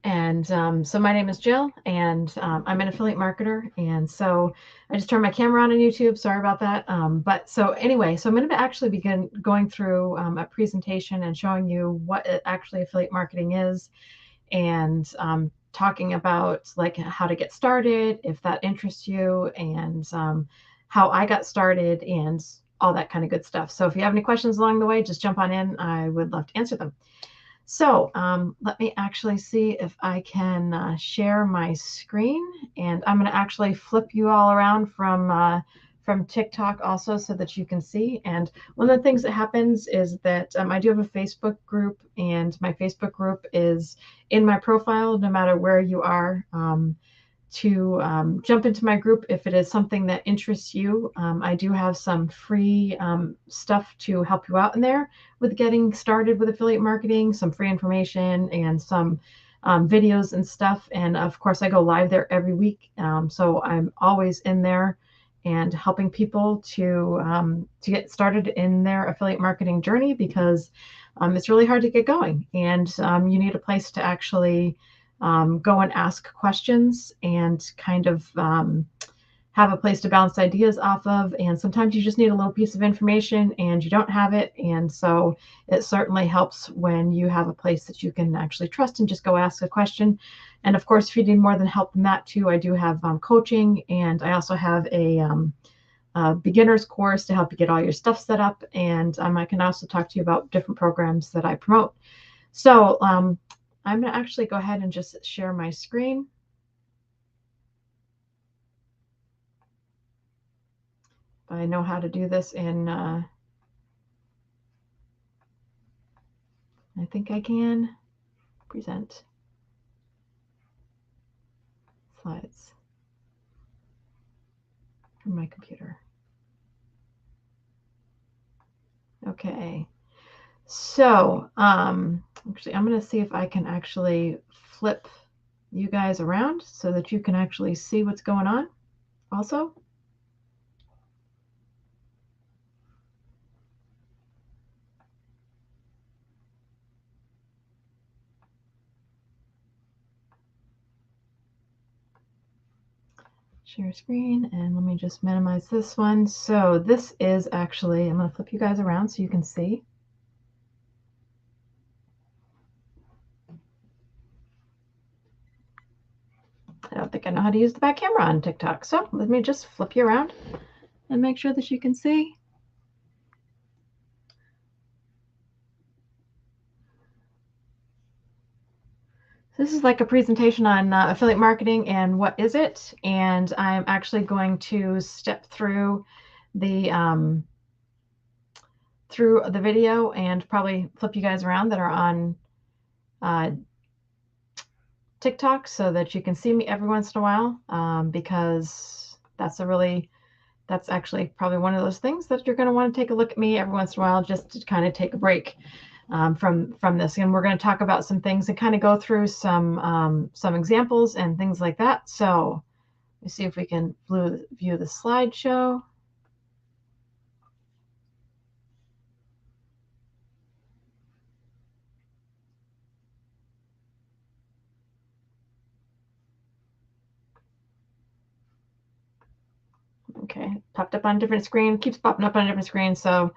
And so my name is Jill, and I'm an affiliate marketer. And so I just turned my camera on YouTube. Sorry about that. But so anyway, so I'm going to actually begin going through a presentation and showing you what actually affiliate marketing is, and talking about like how to get started, if that interests you, and how I got started, and all that kind of good stuff. So if you have any questions along the way, just jump on in. I would love to answer them. So let me actually see if I can share my screen, and I'm going to actually flip you all around from TikTok also so that you can see. And one of the things that happens is that I do have a Facebook group, and my Facebook group is in my profile no matter where you are. To jump into my group if it is something that interests you. I do have some free stuff to help you out in there with getting started with affiliate marketing, some free information, and some videos and stuff. And of course, I go live there every week. So I'm always in there and helping people to get started in their affiliate marketing journey, because it's really hard to get going, and you need a place to actually go and ask questions, and kind of have a place to bounce ideas off of. And sometimes you just need a little piece of information and you don't have it. And so it certainly helps when you have a place that you can actually trust and just go ask a question. And of course, if you need more than help than that too, I do have coaching, and I also have a beginner's course to help you get all your stuff set up. And I can also talk to you about different programs that I promote. So I'm going to actually go ahead and just share my screen. I know how to do this in, I think I can present slides from my computer. Okay. So actually, I'm going to see if I can actually flip you guys around so that you can actually see what's going on also. Share screen, and let me just minimize this one. So this is actually, I'm going to flip you guys around so you can see. I don't think I know how to use the back camera on TikTok. So let me just flip you around and make sure that you can see. This is like a presentation on affiliate marketing and what is it. And I'm actually going to step through the video and probably flip you guys around that are on TikTok so that you can see me every once in a while, because that's actually probably one of those things that you're going to want to take a look at me every once in a while, just to kind of take a break from this. And we're going to talk about some things and kind of go through some examples and things like that. So let me see if we can view the slideshow. Okay, popped up on a different screen, keeps popping up on a different screen. So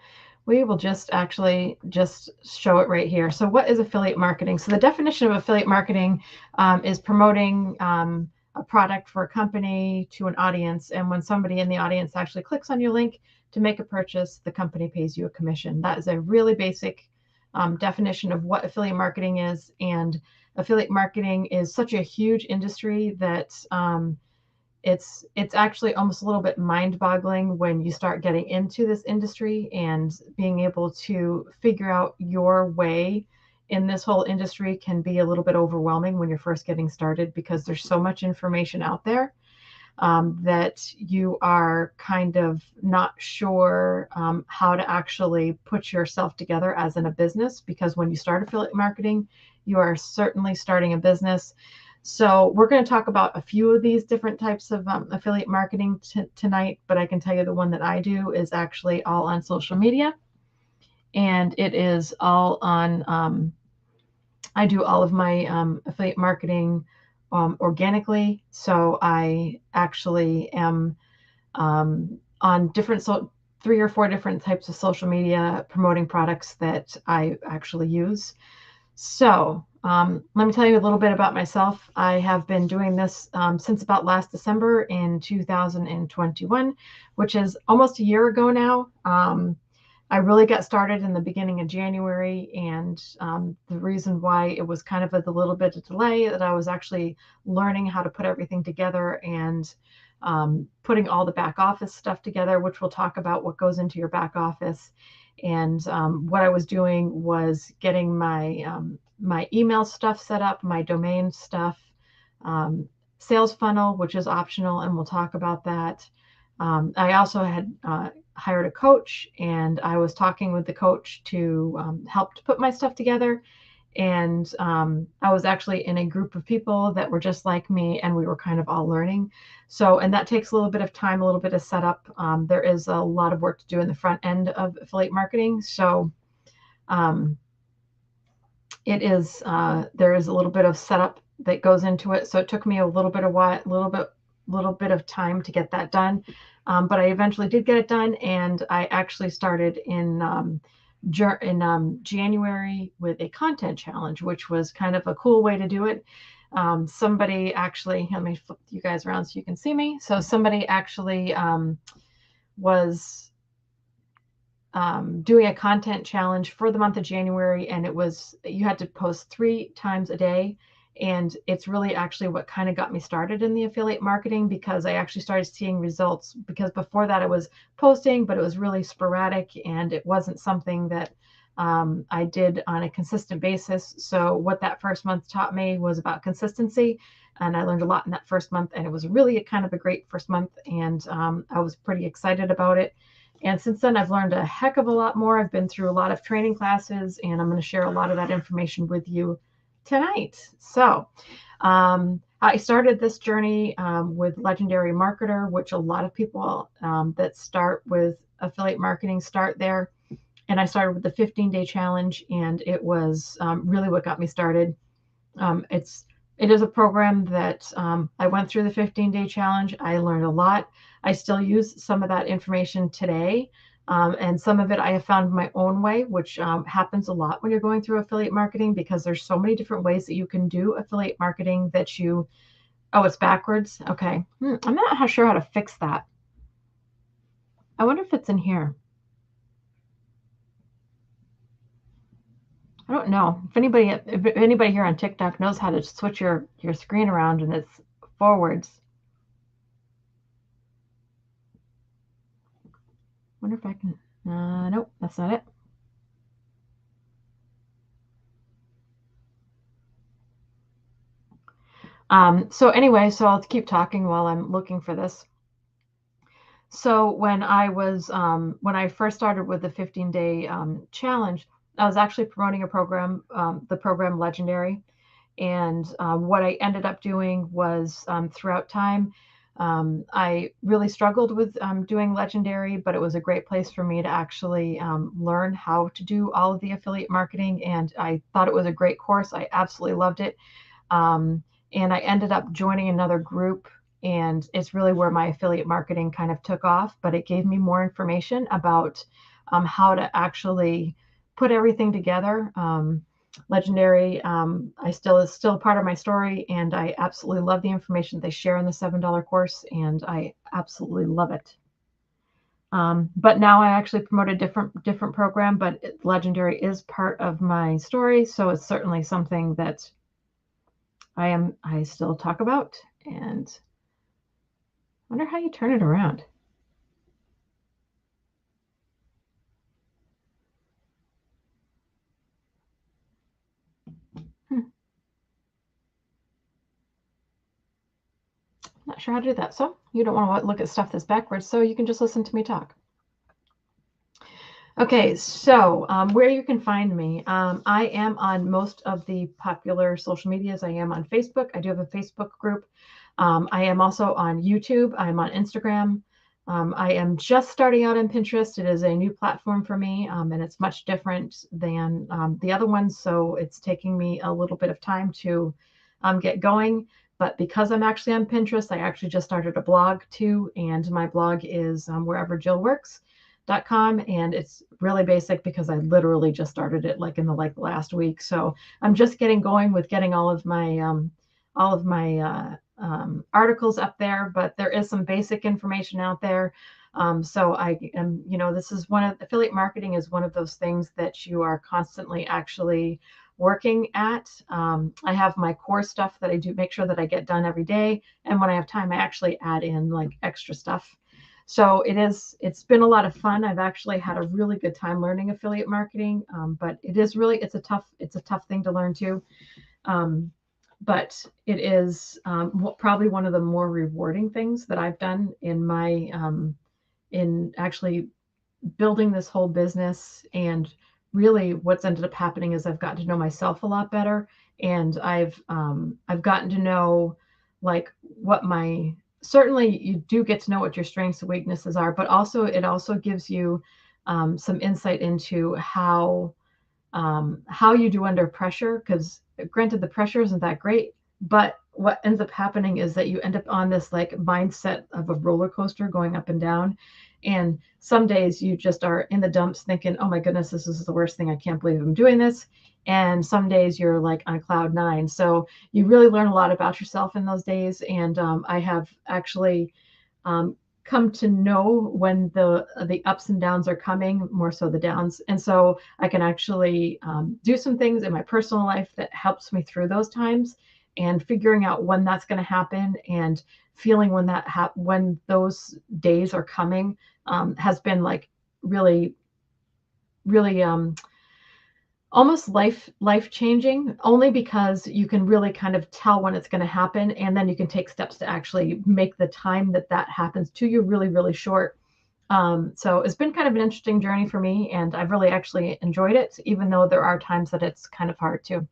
we will just actually just show it right here. So what is affiliate marketing? So the definition of affiliate marketing is promoting a product for a company to an audience. And when somebody in the audience actually clicks on your link to make a purchase, the company pays you a commission. That is a really basic definition of what affiliate marketing is. And affiliate marketing is such a huge industry that it's actually almost a little bit mind-boggling when you start getting into this industry and being able to figure out your way in this whole industry can be a little bit overwhelming when you're first getting started, because there's so much information out there that you are kind of not sure how to actually put yourself together as in a business, because when you start affiliate marketing, you are certainly starting a business. So we're going to talk about a few of these different types of affiliate marketing tonight, but I can tell you the one that I do is actually all on social media, and it is all on I do all of my affiliate marketing organically. So I actually am on different 3 or 4 different types of social media promoting products that I actually use. So let me tell you a little bit about myself. I have been doing this since about last December in 2021, which is almost a year ago now. I really got started in the beginning of January, and the reason why it was kind of a little bit of delay that I was actually learning how to put everything together and putting all the back office stuff together, which we'll talk about what goes into your back office. And what I was doing was getting my email stuff set up, my domain stuff, sales funnel, which is optional, and we'll talk about that. I also had hired a coach, and I was talking with the coach to help to put my stuff together. And I was actually in a group of people that were just like me, and we were kind of all learning. So, and that takes a little bit of time, a little bit of setup. There is a lot of work to do in the front end of affiliate marketing. So, um, there is a little bit of setup that goes into it. So it took me a little bit of time to get that done. But I eventually did get it done, and I actually started in January with a content challenge, which was kind of a cool way to do it. Somebody actually, let me flip you guys around so you can see me. So somebody actually was doing a content challenge for the month of January, and you had to post 3 times a day. And it's really actually what kind of got me started in the affiliate marketing, because I actually started seeing results, because before that I was posting, but it was really sporadic and it wasn't something that I did on a consistent basis. So what that first month taught me was about consistency, and I learned a lot in that first month, and it was really kind of a great first month, and I was pretty excited about it. And since then, I've learned a heck of a lot more. I've been through a lot of training classes, and I'm going to share a lot of that information with you tonight. So, I started this journey with Legendary Marketer, which a lot of people that start with affiliate marketing start there. And I started with the 15-day challenge, and it was really what got me started. It is a program that I went through the 15-day challenge. I learned a lot. I still use some of that information today. And some of it I have found my own way, which happens a lot when you're going through affiliate marketing, because there's so many different ways that you can do affiliate marketing that oh, it's backwards. Okay. I'm not sure how to fix that. I wonder if it's in here. I don't know if anybody here on TikTok knows how to switch your screen around and it's forwards. Wonder if I can. Nope, that's not it. So anyway, so I'll keep talking while I'm looking for this. So when I first started with the 15-day challenge, I was actually promoting a program, the program Legendary. And what I ended up doing was throughout time, I really struggled with doing Legendary, but it was a great place for me to actually learn how to do all of the affiliate marketing. And I thought it was a great course. I absolutely loved it. And I ended up joining another group, and it's really where my affiliate marketing kind of took off. But it gave me more information about how to actually put everything together. Legendary is still part of my story, and I absolutely love the information they share in the $7 course, and I absolutely love it. But now I actually promote a different program, but Legendary is part of my story, so it's certainly something that I still talk about. And I wonder how you turn it around. Not sure how to do that. So you don't want to look at stuff that's backwards, so you can just listen to me talk. Okay, so where you can find me, I am on most of the popular social medias. I am on Facebook. I do have a Facebook group. I am also on YouTube. I'm on Instagram. I am just starting out on Pinterest. It is a new platform for me, and it's much different than the other ones. So it's taking me a little bit of time to get going. But because I'm actually on Pinterest, I actually just started a blog too. And my blog is whereverjillworks.com. And it's really basic because I literally just started it like in the last week. So I'm just getting going with getting all of my articles up there, but there is some basic information out there. So I am, this is affiliate marketing is one of those things that you are constantly actually working at. I have my core stuff that I do make sure that I get done every day. And when I have time, I actually add in like extra stuff. So it's been a lot of fun. I've actually had a really good time learning affiliate marketing. But it's a tough thing to learn too. But it is probably one of the more rewarding things that I've done in actually building this whole business. And really what's ended up happening is I've gotten to know myself a lot better, and I've gotten to know like what my certainly you do get to know what your strengths and weaknesses are, but also it also gives you some insight into how you do under pressure. Because granted, the pressure isn't that great, but what ends up happening is that you end up on this like mindset of a roller coaster going up and down. And some days you just are in the dumps thinking, oh my goodness, this is the worst thing. I can't believe I'm doing this. And some days you're like on cloud nine. So you really learn a lot about yourself in those days. And I have actually um, come to know when the ups and downs are coming, more so the downs. And so I can actually do some things in my personal life that helps me through those times, and figuring out when that's going to happen and feeling when those days are coming has been like really, really almost life changing, only because you can really kind of tell when it's going to happen, and then you can take steps to actually make the time that happens to you really, really short. So it's been kind of an interesting journey for me, and I've really actually enjoyed it, even though there are times that it's kind of hard too.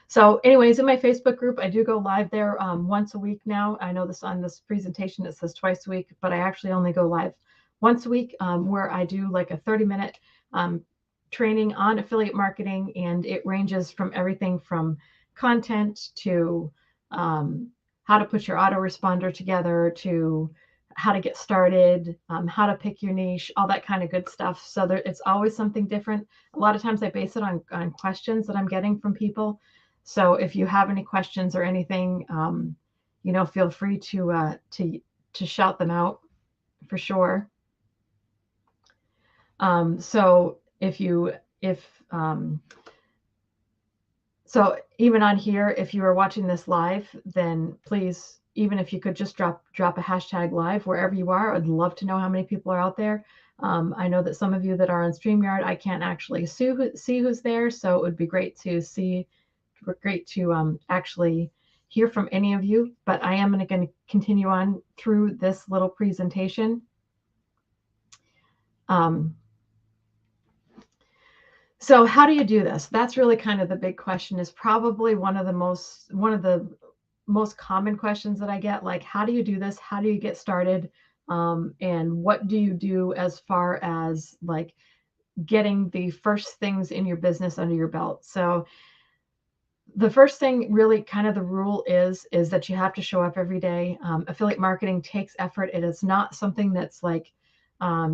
So anyways, in my Facebook group, I do go live there once a week now. I know this on this presentation, it says twice a week, but I actually only go live once a week, where I do like a 30-minute training on affiliate marketing. And it ranges from everything from content to how to put your autoresponder together, to how to get started, how to pick your niche, all that kind of good stuff. So it's always something different. A lot of times I base it on questions that I'm getting from people. So if you have any questions or anything, feel free to shout them out for sure. So so even on here, if you are watching this live, then please, even if you could just drop a hashtag live wherever you are, I'd love to know how many people are out there. I know that some of you that are on StreamYard, I can't actually see who's there, so it would be great to actually hear from any of you. But I am going to continue on through this little presentation. So how do you do this? That's really kind of the big question. Is probably one of the most common questions that I get. Like, how do you do this? How do you get started? And what do you do as far as like getting the first things in your business under your belt? So the first thing, really kind of the rule is that you have to show up every day. Affiliate marketing takes effort. It is not something that's like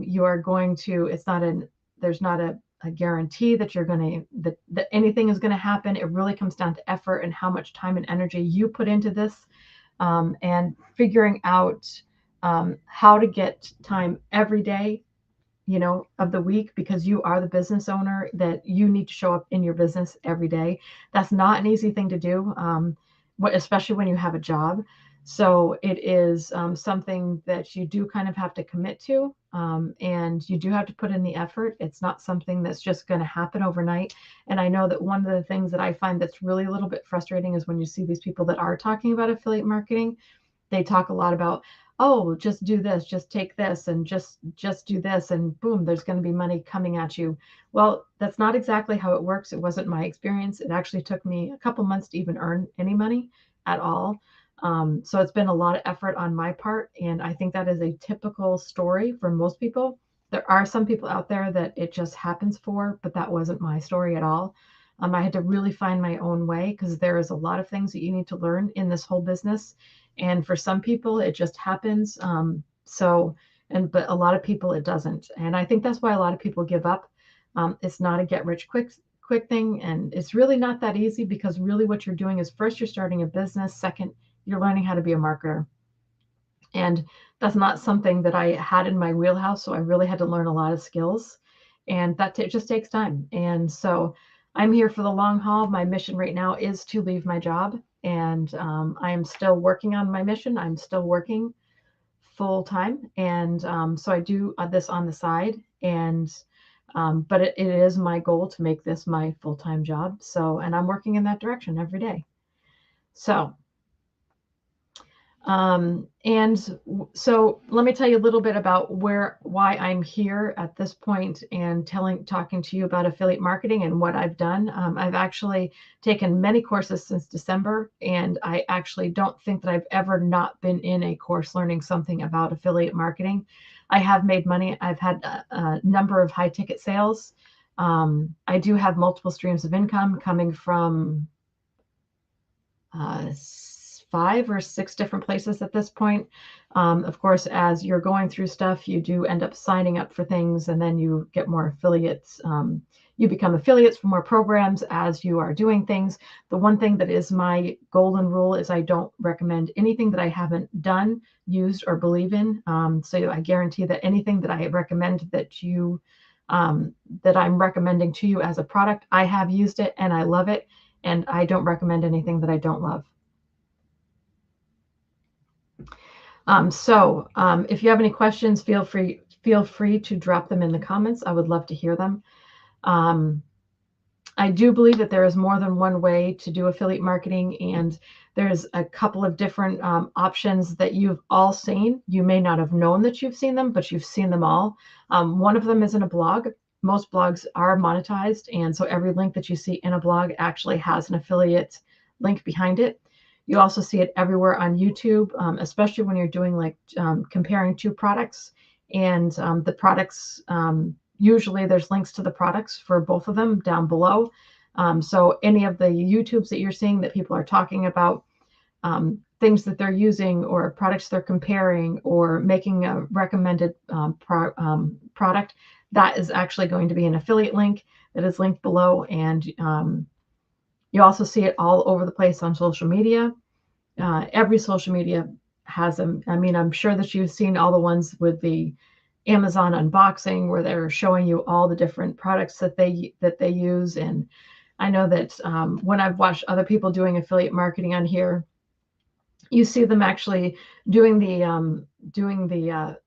you are going to, there's not a guarantee that that anything is going to happen. It really comes down to effort and how much time and energy you put into this, and figuring out how to get time every day, of the week, because you are the business owner, that you need to show up in your business every day. That's not an easy thing to do, especially when you have a job. So it is something that you do kind of have to commit to, and you do have to put in the effort. It's not something that's just going to happen overnight. And I know that one of the things that I find that's really a little bit frustrating is when you see these people that are talking about affiliate marketing, they talk a lot about, oh, just do this, just take this, and just do this, and boom, there's going to be money coming at you. Well, that's not exactly how it works. It wasn't my experience. It actually took me a couple months to even earn any money at all. So it's been a lot of effort on my part, and I think that is a typical story for most people. There are some people out there that it just happens for, but that wasn't my story at all. I had to really find my own way because there is a lot of things that you need to learn in this whole business. And for some people, it just happens. But a lot of people, it doesn't. And I think that's why a lot of people give up. It's not a get rich quick thing. And it's really not that easy because really what you're doing is first, you're starting a business. Second, you're learning how to be a marketer. And that's not something that I had in my wheelhouse. So I really had to learn a lot of skills. And that just takes time. And so I'm here for the long haul. My mission right now is to leave my job. And I am still working on my mission. I'm still working full time. And so I do this on the side. But it is my goal to make this my full time job. So, and I'm working in that direction every day. So, so let me tell you a little bit about why I'm here at this point and talking to you about affiliate marketing and what I've done. I've actually taken many courses since December, and I actually don't think that I've ever not been in a course learning something about affiliate marketing. I have made money. I've had a number of high ticket sales. I do have multiple streams of income coming from 5 or 6 different places at this point. Of course, as you're going through stuff, you do end up signing up for things, and then you get more affiliates. You become affiliates for more programs as you are doing things. The one thing that is my golden rule is I don't recommend anything that I haven't done, used, or believe in. So I guarantee that anything that I recommend that I'm recommending to you as a product, I have used it and I love it, and I don't recommend anything that I don't love. If you have any questions, feel free to drop them in the comments. I would love to hear them. I do believe that there is more than one way to do affiliate marketing, and there's a couple of different options that you've all seen. You may not have known that you've seen them, but you've seen them all. One of them is in a blog. Most blogs are monetized, and so every link that you see in a blog actually has an affiliate link behind it. You also see it everywhere on YouTube, especially when you're doing like comparing two products, and the products, usually there's links to the products for both of them down below. So any of the YouTubes that you're seeing that people are talking about, things that they're using or products they're comparing or making a recommended product, that is actually going to be an affiliate link that is linked below. And you also see it all over the place on social media. Every social media has them. I mean, I'm sure that you've seen all the ones with the Amazon unboxing where they're showing you all the different products that they use. And I know that when I've watched other people doing affiliate marketing on here, you see them actually doing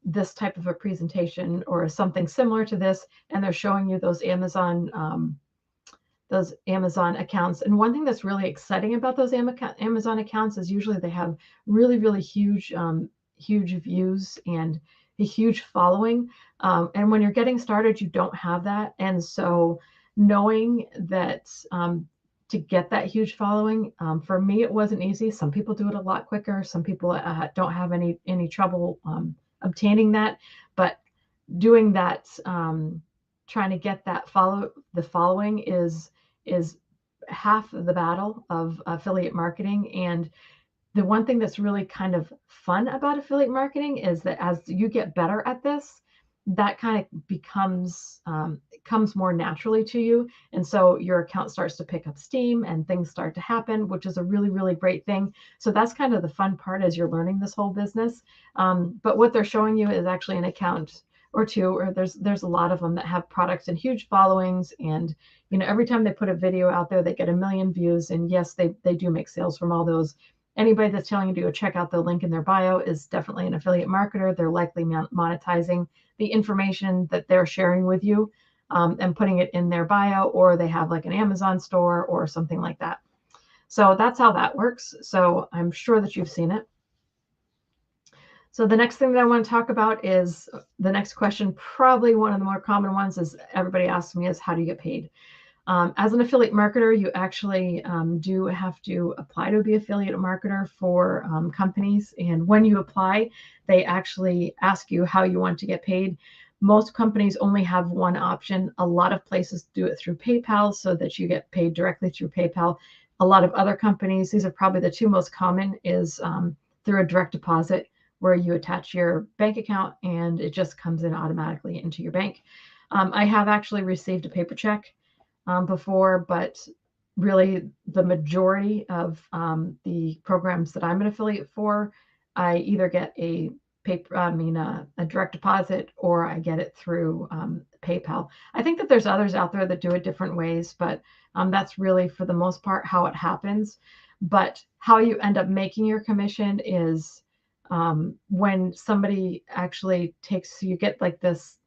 this type of a presentation or something similar to this, and they're showing you those Amazon accounts. And one thing that's really exciting about those Amazon accounts is usually they have really, really huge views and a huge following. And when you're getting started, you don't have that. And so knowing that to get that huge following, for me, it wasn't easy. Some people do it a lot quicker. Some people don't have any trouble obtaining that. But doing that, trying to get that following is half of the battle of affiliate marketing. And the one thing that's really kind of fun about affiliate marketing is that as you get better at this, that kind of comes more naturally to you. And so your account starts to pick up steam and things start to happen, which is a really, really great thing. So that's kind of the fun part as you're learning this whole business. But what they're showing you is actually an account or two, or there's a lot of them that have products and huge followings. And, every time they put a video out there, they get 1 million views. And yes, they do make sales from all those. Anybody that's telling you to go check out the link in their bio is definitely an affiliate marketer. They're likely monetizing the information that they're sharing with you and putting it in their bio, or they have like an Amazon store or something like that. So that's how that works. So I'm sure that you've seen it. So the next thing that I want to talk about is the next question. Probably one of the more common ones is everybody asks me is, how do you get paid? As an affiliate marketer, you actually do have to apply to be affiliate marketer for companies. And when you apply, they actually ask you how you want to get paid. Most companies only have one option. A lot of places do it through PayPal so that you get paid directly through PayPal. A lot of other companies, these are probably the two most common, is through a direct deposit where you attach your bank account and it just comes in automatically into your bank. I have actually received a paper check before, but really the majority of the programs that I'm an affiliate for, I either get a a direct deposit, or I get it through PayPal. I think that there's others out there that do it different ways, but that's really for the most part how it happens. But how you end up making your commission is when somebody actually takes, you get like this,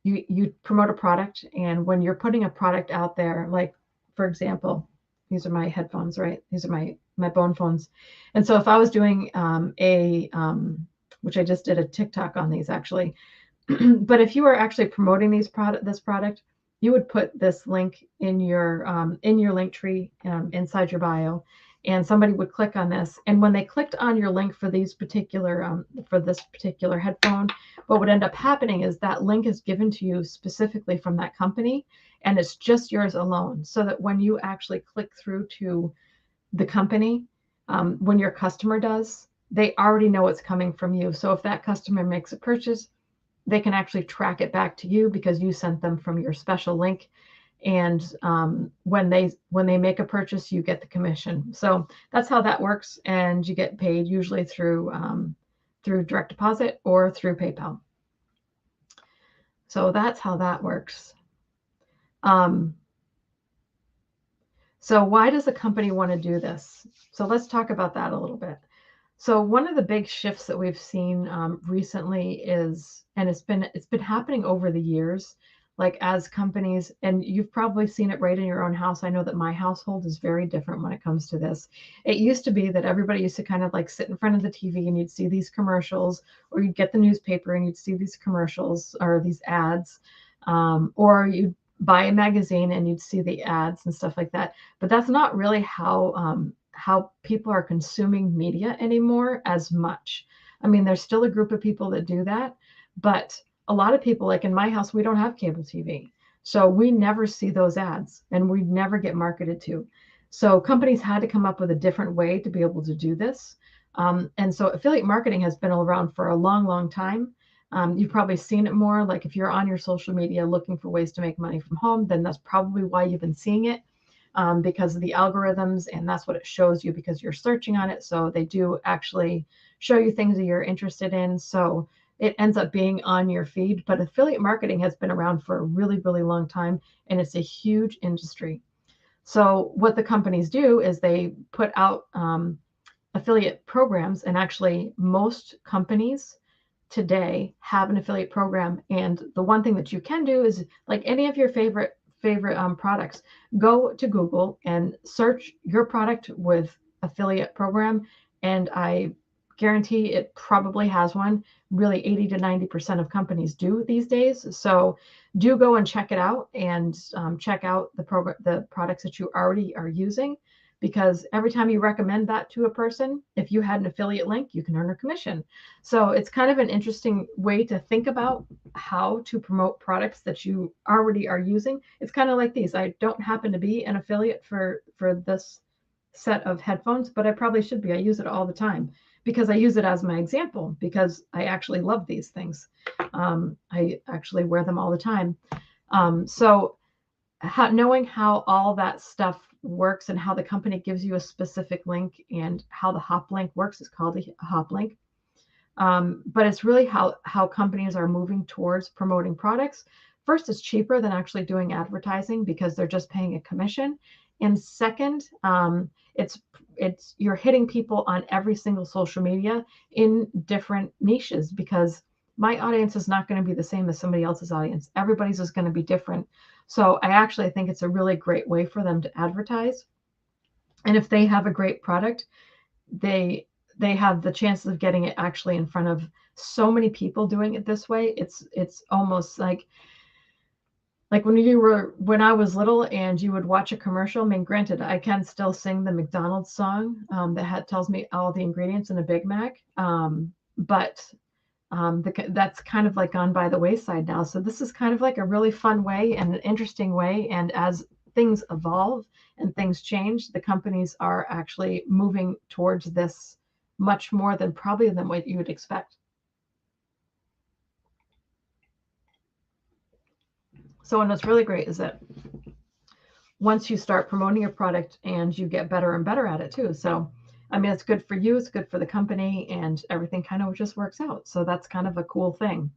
you promote a product, and when you're putting a product out there, like for example, these are my headphones, right? These are my bone phones. And so if I was doing which I just did a TikTok on these actually, but if you were actually promoting this product, you would put this link in your link tree inside your bio, and somebody would click on this. And when they clicked on your link for these particular for this particular headphone, what would end up happening is that link is given to you specifically from that company, and it's just yours alone. So that when you actually click through to the company, when your customer does, they already know it's coming from you. So if that customer makes a purchase, they can actually track it back to you because you sent them from your special link. And when they make a purchase, you get the commission. So that's how that works, and you get paid usually through direct deposit or through PayPal. So that's how that works. So why does a company want to do this? So let's talk about that a little bit. So one of the big shifts that we've seen recently is, and it's been happening over the years, like as companies, and you've probably seen it right in your own house. I know that my household is very different when it comes to this. It used to be that everybody used to kind of like sit in front of the TV and you'd see these commercials, or you'd get the newspaper and you'd see these commercials or these ads, or you'd buy a magazine and you'd see the ads and stuff like that. But that's not really how people are consuming media anymore as much. I mean, there's still a group of people that do that, but a lot of people, like in my house, we don't have cable TV. So we never see those ads and we never get marketed to. So companies had to come up with a different way to be able to do this. And so affiliate marketing has been around for a long, long time. You've probably seen it more. Like if you're on your social media looking for ways to make money from home, then that's probably why you've been seeing it. Because of the algorithms, and that's what it shows you because you're searching on it. So they do actually show you things that you're interested in. So it ends up being on your feed. But affiliate marketing has been around for a really, really long time, and it's a huge industry. So what the companies do is they put out affiliate programs, and actually most companies today have an affiliate program. And the one thing that you can do is, like any of your favorite products, go to Google and search your product with affiliate program, and I guarantee it probably has one. Really 80 to 90% of companies do these days. So do go and check it out, and check out the products that you already are using, because every time you recommend that to a person, if you had an affiliate link, you can earn a commission. So it's kind of an interesting way to think about how to promote products that you already are using. It's kind of like these. I don't happen to be an affiliate for this set of headphones, but I probably should be. I use it all the time because I use it as my example, because I actually love these things. I actually wear them all the time. So knowing how all that stuff works and how the company gives you a specific link and how the hop link works is called a hop link. But it's really how companies are moving towards promoting products. First, it's cheaper than actually doing advertising because they're just paying a commission. And second, it's you're hitting people on every single social media in different niches, because my audience is not going to be the same as somebody else's audience. Everybody's is going to be different. So I actually think it's a really great way for them to advertise. And if they have a great product, they have the chances of getting it actually in front of so many people doing it this way. It's almost like Like when I was little and you would watch a commercial, I mean, granted, I can still sing the McDonald's song that tells me all the ingredients in a Big Mac. But that's kind of like gone by the wayside now. So this is kind of like a really fun way and an interesting way. And as things evolve and things change, the companies are actually moving towards this much more than probably than what you would expect. So, and what's really great is that once you start promoting your product and you get better and better at it too. So, I mean, it's good for you, it's good for the company, and everything kind of just works out. So that's kind of a cool thing.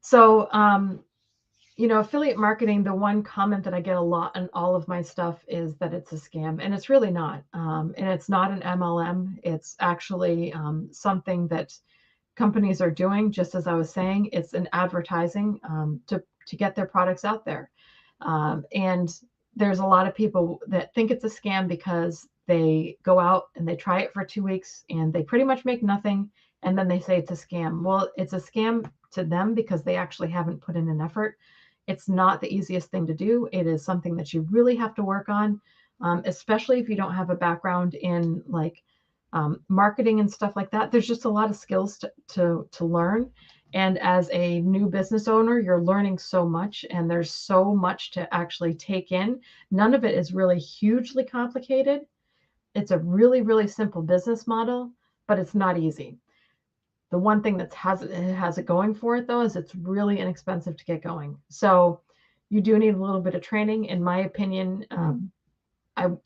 So, affiliate marketing, the one comment that I get a lot on all of my stuff is that it's a scam, and it's really not. And it's not an MLM. It's actually something that companies are doing. Just as I was saying, it's an advertising to get their products out there. And there's a lot of people that think it's a scam because they go out and they try it for 2 weeks and they pretty much make nothing. And then they say it's a scam. Well, it's a scam to them because they actually haven't put in an effort. It's not the easiest thing to do. It is something that you really have to work on, especially if you don't have a background in like marketing and stuff like that. There's just a lot of skills to learn. And as a new business owner, you're learning so much, and there's so much to actually take in. None of it is really hugely complicated. It's a really, really simple business model, but it's not easy. The one thing that has it going for it though is it's really inexpensive to get going. So you do need a little bit of training, in my opinion.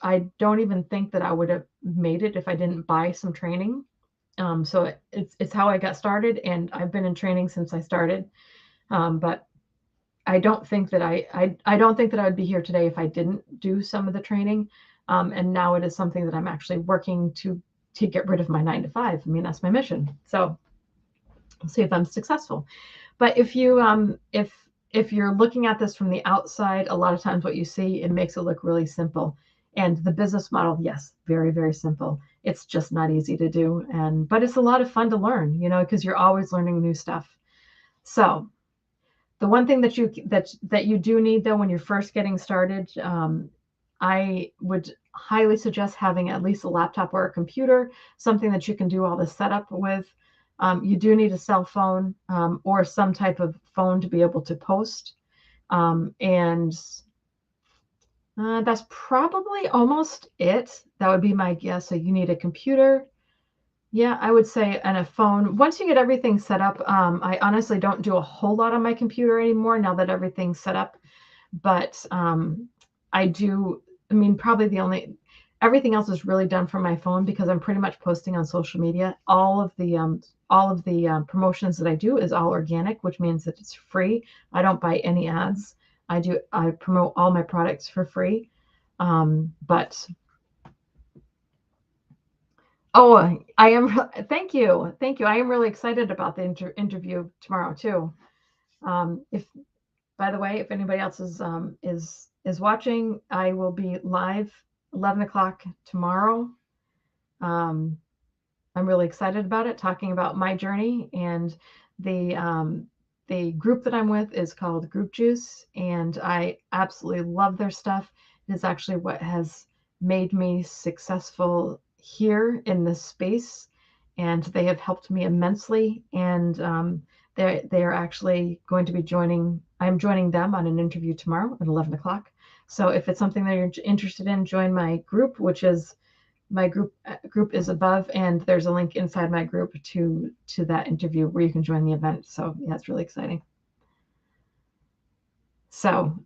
I don't even think that I would have made it if I didn't buy some training. So it's how I got started, and I've been in training since I started. But I don't think that I don't think that I would be here today if I didn't do some of the training. And now it is something that I'm actually working to get rid of my 9 to 5. I mean, that's my mission. So we'll see if I'm successful. But if you're looking at this from the outside, a lot of times what you see, it makes it look really simple. And the business model, yes, very, very simple. It's just not easy to do. But it's a lot of fun to learn, because you're always learning new stuff. So the one thing that you do need though when you're first getting started, I would highly suggest having at least a laptop or a computer, something that you can do all the setup with. You do need a cell phone or some type of phone to be able to post. And that's probably almost it. That would be my guess. So you need a computer. Yeah, I would say, and a phone. Once you get everything set up, I honestly don't do a whole lot on my computer anymore now that everything's set up. But I do, I mean, probably everything else is really done from my phone because I'm pretty much posting on social media. All of the promotions that I do is all organic, which means that it's free. I don't buy any ads. I promote all my products for free. But oh, I am. Thank you, thank you. I am really excited about the interview tomorrow too. If By the way, if anybody else is watching, I will be live 11 o'clock tomorrow. Um, I'm really excited about it, talking about my journey, and the group that I'm with is called Group Juice, and I absolutely love their stuff. It is actually what has made me successful here in this space, and they have helped me immensely. And they are actually going to be joining. I'm joining them on an interview tomorrow at 11 o'clock. So if it's something that you're interested in, join my group, which is my group is above, and there's a link inside my group to that interview where you can join the event. So yeah, it's really exciting. So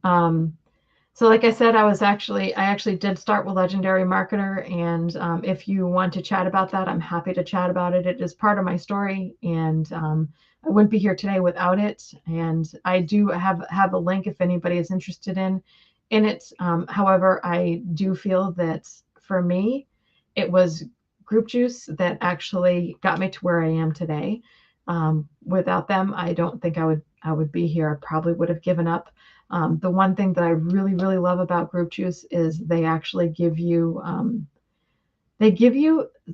so like I said, I actually did start with Legendary Marketer, and if you want to chat about that, I'm happy to chat about it. It is part of my story, and I wouldn't be here today without it. And I do have a link if anybody is interested in it. However, I do feel that for me, it was Group Juice that actually got me to where I am today. Without them, I don't think I would be here. I probably would have given up. The one thing that I really, really love about Group Juice is they actually give you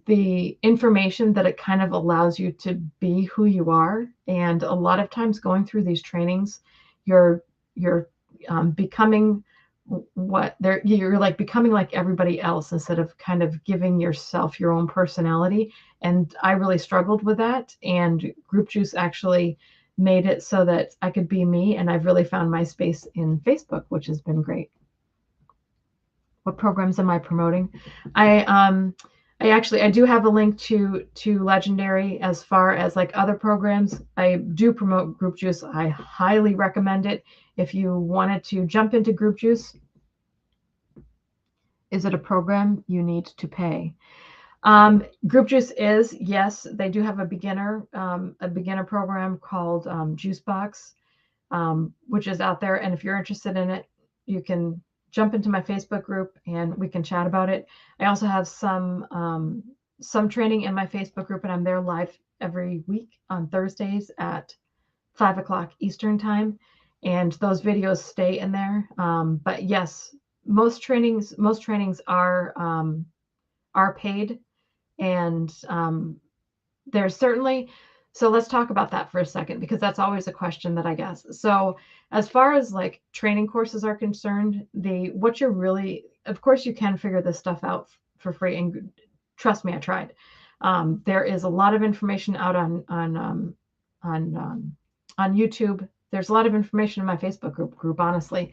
the information that it kind of allows you to be who you are. And a lot of times going through these trainings, you're becoming you're like becoming like everybody else instead of kind of giving yourself your own personality. And I really struggled with that, and Group Juice actually made it so that I could be me, and I've really found my space in Facebook, which has been great. What programs am I promoting? I do have a link to Legendary. As far as like other programs, I do promote Group Juice. I highly recommend it. If you wanted to jump into Group Juice, is it a program you need to pay? Group Juice is, yes, they do have a beginner program called Juicebox, which is out there. And if you're interested in it, you can jump into my Facebook group and we can chat about it. I also have some training in my Facebook group, and I'm there live every week on Thursdays at 5 o'clock Eastern time. And those videos stay in there. But yes, most trainings are paid, and there's certainly, so let's talk about that for a second, because that's always a question that I guess. So as far as like training courses are concerned, what you're really, of course you can figure this stuff out for free, and trust me, I tried. There is a lot of information out on YouTube. There's a lot of information in my Facebook group, honestly.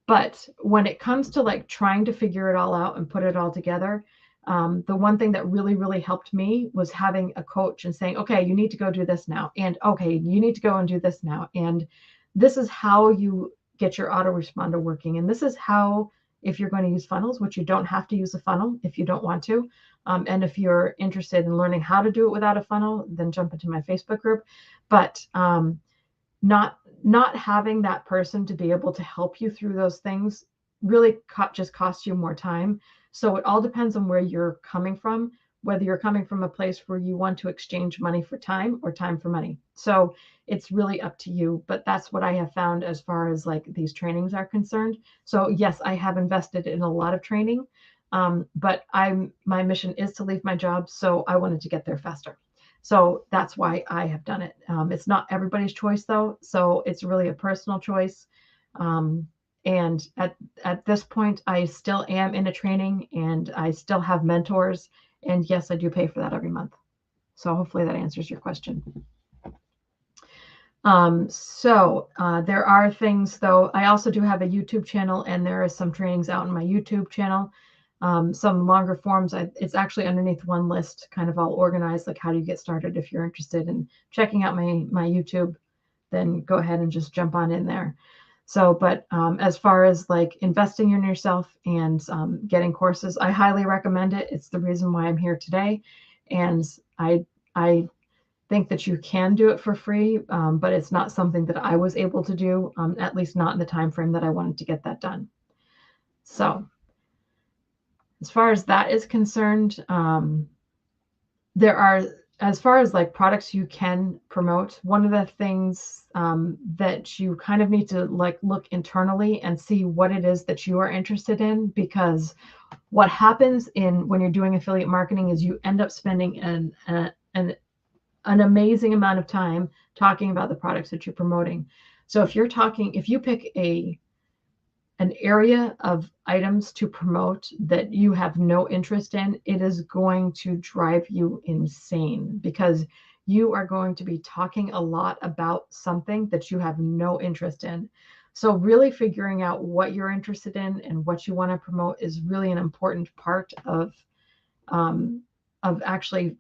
But when it comes to like trying to figure it all out and put it all together, the one thing that really, really helped me was having a coach and saying, okay, you need to go do this now. And okay, you need to go and do this now. And this is how you get your autoresponder working. And this is how, if you're going to use funnels, which you don't have to use a funnel if you don't want to. And if you're interested in learning how to do it without a funnel, then jump into my Facebook group. But not having that person to be able to help you through those things really just costs you more time. So it all depends on where you're coming from, whether you're coming from a place where you want to exchange money for time or time for money. So it's really up to you, but that's what I have found as far as like these trainings are concerned. So yes, I have invested in a lot of training, but my mission is to leave my job, so I wanted to get there faster. So that's why I have done it. It's not everybody's choice though, so it's really a personal choice. And at this point, I still am in a training, and I still have mentors. And yes, I do pay for that every month. So hopefully that answers your question. There are things though. I also do have a YouTube channel, and there are some trainings out on my YouTube channel. Some longer forms. It's actually underneath one list, kind of all organized, like how do you get started. If you're interested in checking out my YouTube, then go ahead and just jump on in there. So, but as far as like investing in yourself and getting courses, I highly recommend it. It's the reason why I'm here today. And I think that you can do it for free, but it's not something that I was able to do, at least not in the time frame that I wanted to get that done. So as far as that is concerned, there are, as far as like products you can promote, one of the things that you kind of need to like look internally and see what it is that you are interested in, because what happens when you're doing affiliate marketing is you end up spending an amazing amount of time talking about the products that you're promoting. So if you pick an area of items to promote that you have no interest in, it is going to drive you insane, because you are going to be talking a lot about something that you have no interest in. So really figuring out what you're interested in and what you want to promote is really an important part of actually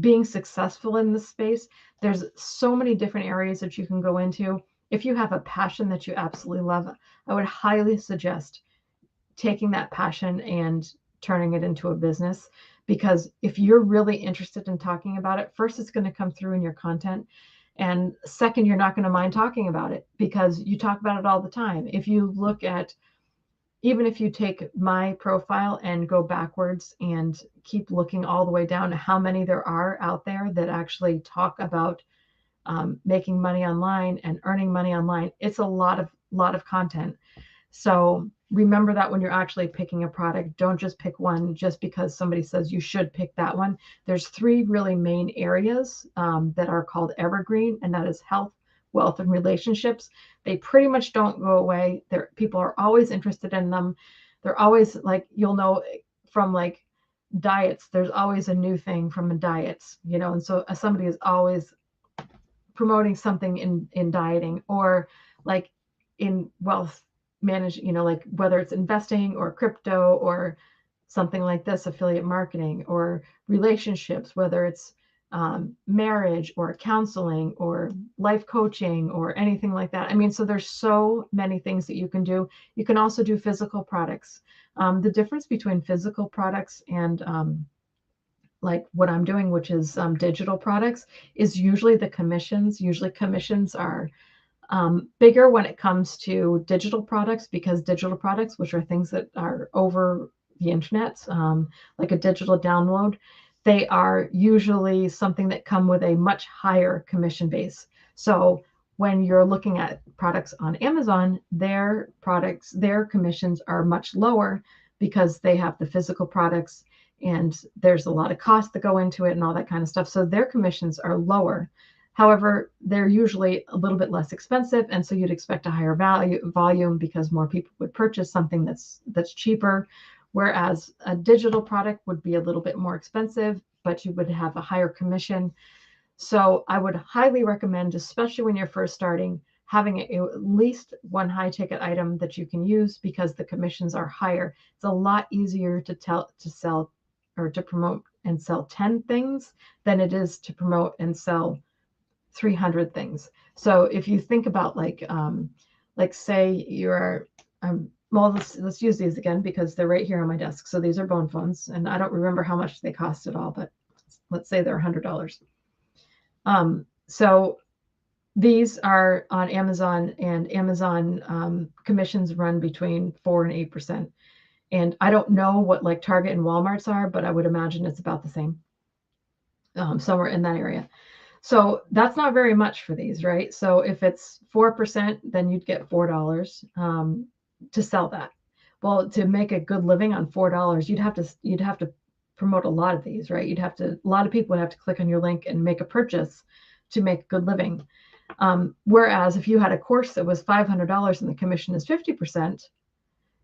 being successful in this space. There's so many different areas that you can go into. If you have a passion that you absolutely love, I would highly suggest taking that passion and turning it into a business, because if you're really interested in talking about it, first, it's going to come through in your content. And second, you're not going to mind talking about it because you talk about it all the time. If you look at, even if you take my profile and go backwards and keep looking all the way down to how many there are out there that actually talk about making money online and earning money online, it's a lot of content. So remember that when you're actually picking a product, don't just pick one just because somebody says you should pick that one. There's 3 really main areas that are called evergreen, and that is health, wealth and relationships. They pretty much don't go away. People are always interested in them. They're always like, you'll know from like diets, there's always a new thing from a diets, and so somebody is always promoting something in dieting, or like in wealth management, like whether it's investing or crypto or something like this, affiliate marketing, or relationships, whether it's marriage or counseling or life coaching or anything like that. I mean, so there's so many things that you can do. You can also do physical products. The difference between physical products and like what I'm doing, which is digital products, is usually the commissions. Usually commissions are bigger when it comes to digital products, because digital products, which are things that are over the internet, like a digital download, they are usually something that come with a much higher commission base. So when you're looking at products on Amazon, their commissions are much lower because they have the physical products and there's a lot of costs that go into it and all that kind of stuff. So their commissions are lower. However, they're usually a little bit less expensive, and so you'd expect a higher volume because more people would purchase something that's cheaper. Whereas a digital product would be a little bit more expensive, but you would have a higher commission. So I would highly recommend, especially when you're first starting, having at least one high ticket item that you can use because the commissions are higher. It's a lot easier to sell or to promote and sell 10 things than it is to promote and sell 300 things. So if you think about like say you're, well, let's use these again because they're right here on my desk. So these are bone phones, and I don't remember how much they cost at all, but let's say they're $100. So these are on Amazon, and Amazon commissions run between 4 and 8%. And I don't know what like Target and Walmart's are, but I would imagine it's about the same, somewhere in that area. So that's not very much for these, right? So if it's 4%, then you'd get $4 to sell that. Well, to make a good living on $4, you'd have to promote a lot of these, right? A lot of people would have to click on your link and make a purchase to make a good living. Whereas if you had a course that was $500 and the commission is 50%,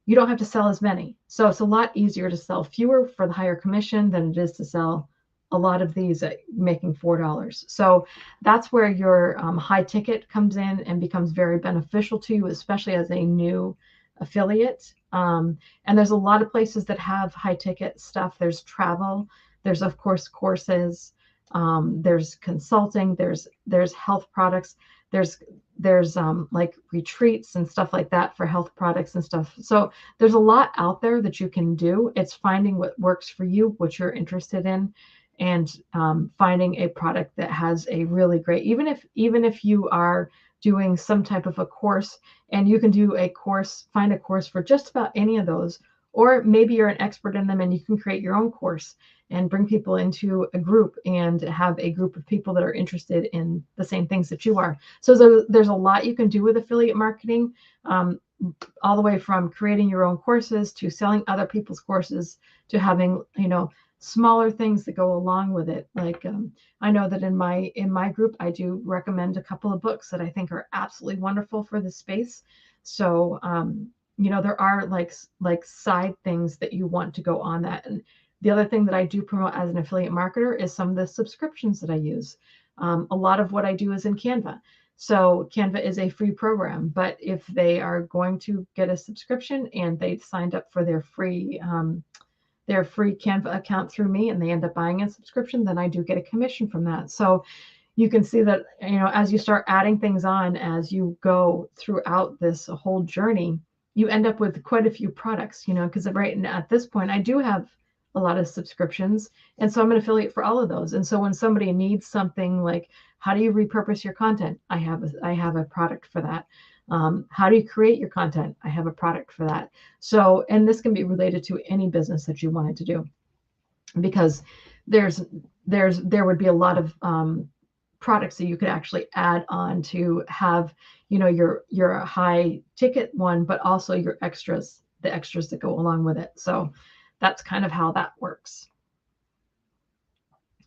you don't have to sell as many. So it's a lot easier to sell fewer for the higher commission than it is to sell a lot of these at making $4. So that's where your high ticket comes in and becomes very beneficial to you, especially as a new affiliate. And there's a lot of places that have high ticket stuff. There's travel, there's of course courses, there's consulting, there's health products, there's like retreats and stuff like that for health products and stuff. So there's a lot out there that you can do. It's finding what works for you, what you're interested in, and finding a product that has a really great, even if you are doing some type of a course, and you can do a course, find a course for just about any of those, or maybe you're an expert in them and you can create your own course and bring people into a group and have a group of people that are interested in the same things that you are. So there's a lot you can do with affiliate marketing, all the way from creating your own courses to selling other people's courses to having, smaller things that go along with it. Like I know that in my group, I do recommend a couple of books that I think are absolutely wonderful for the space. So there are like side things that you want to go on that. And the other thing that I do promote as an affiliate marketer is some of the subscriptions that I use. A lot of what I do is in Canva. So Canva is a free program, but if they are going to get a subscription and they signed up for their free Canva account through me and they end up buying a subscription, then I do get a commission from that. So you can see that, as you start adding things on as you go throughout this whole journey, you end up with quite a few products, because right at this point, I do have a lot of subscriptions. And so I'm an affiliate for all of those. And so when somebody needs something like, how do you repurpose your content? I have a product for that. How do you create your content? I have a product for that. So, and this can be related to any business that you wanted to do, because there would be a lot of products that you could actually add on to have, your high ticket one, but also your extras, the extras that go along with it. So that's kind of how that works.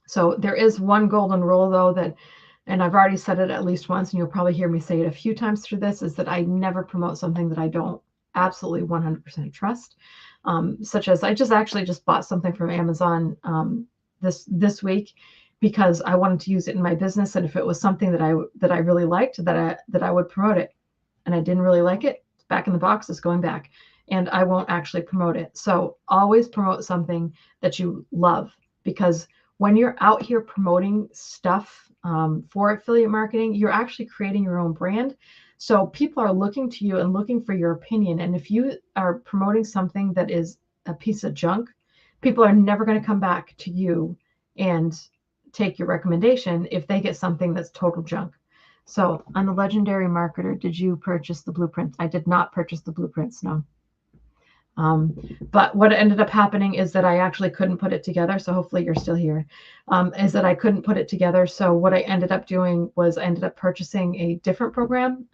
So there is one golden rule though, that and I've already said it at least once, and you'll probably hear me say it a few times through this, is that I never promote something that I don't absolutely 100% trust. Such as I just bought something from Amazon this week because I wanted to use it in my business, and if it was something that I really liked, that I would promote it, and I didn't really like it, it's back in the box, it's going back, and I won't actually promote it. So always promote something that you love, because when you're out here promoting stuff for affiliate marketing, you're actually creating your own brand. So people are looking to you and looking for your opinion. And if you are promoting something that is a piece of junk, people are never going to come back to you and take your recommendation if they get something that's total junk. So on the Legendary Marketer, did you purchase the blueprints? I did not purchase the blueprints, no. But what ended up happening is that I actually couldn't put it together. So hopefully you're still here. Is that I couldn't put it together. So what I ended up doing was I ended up purchasing a different program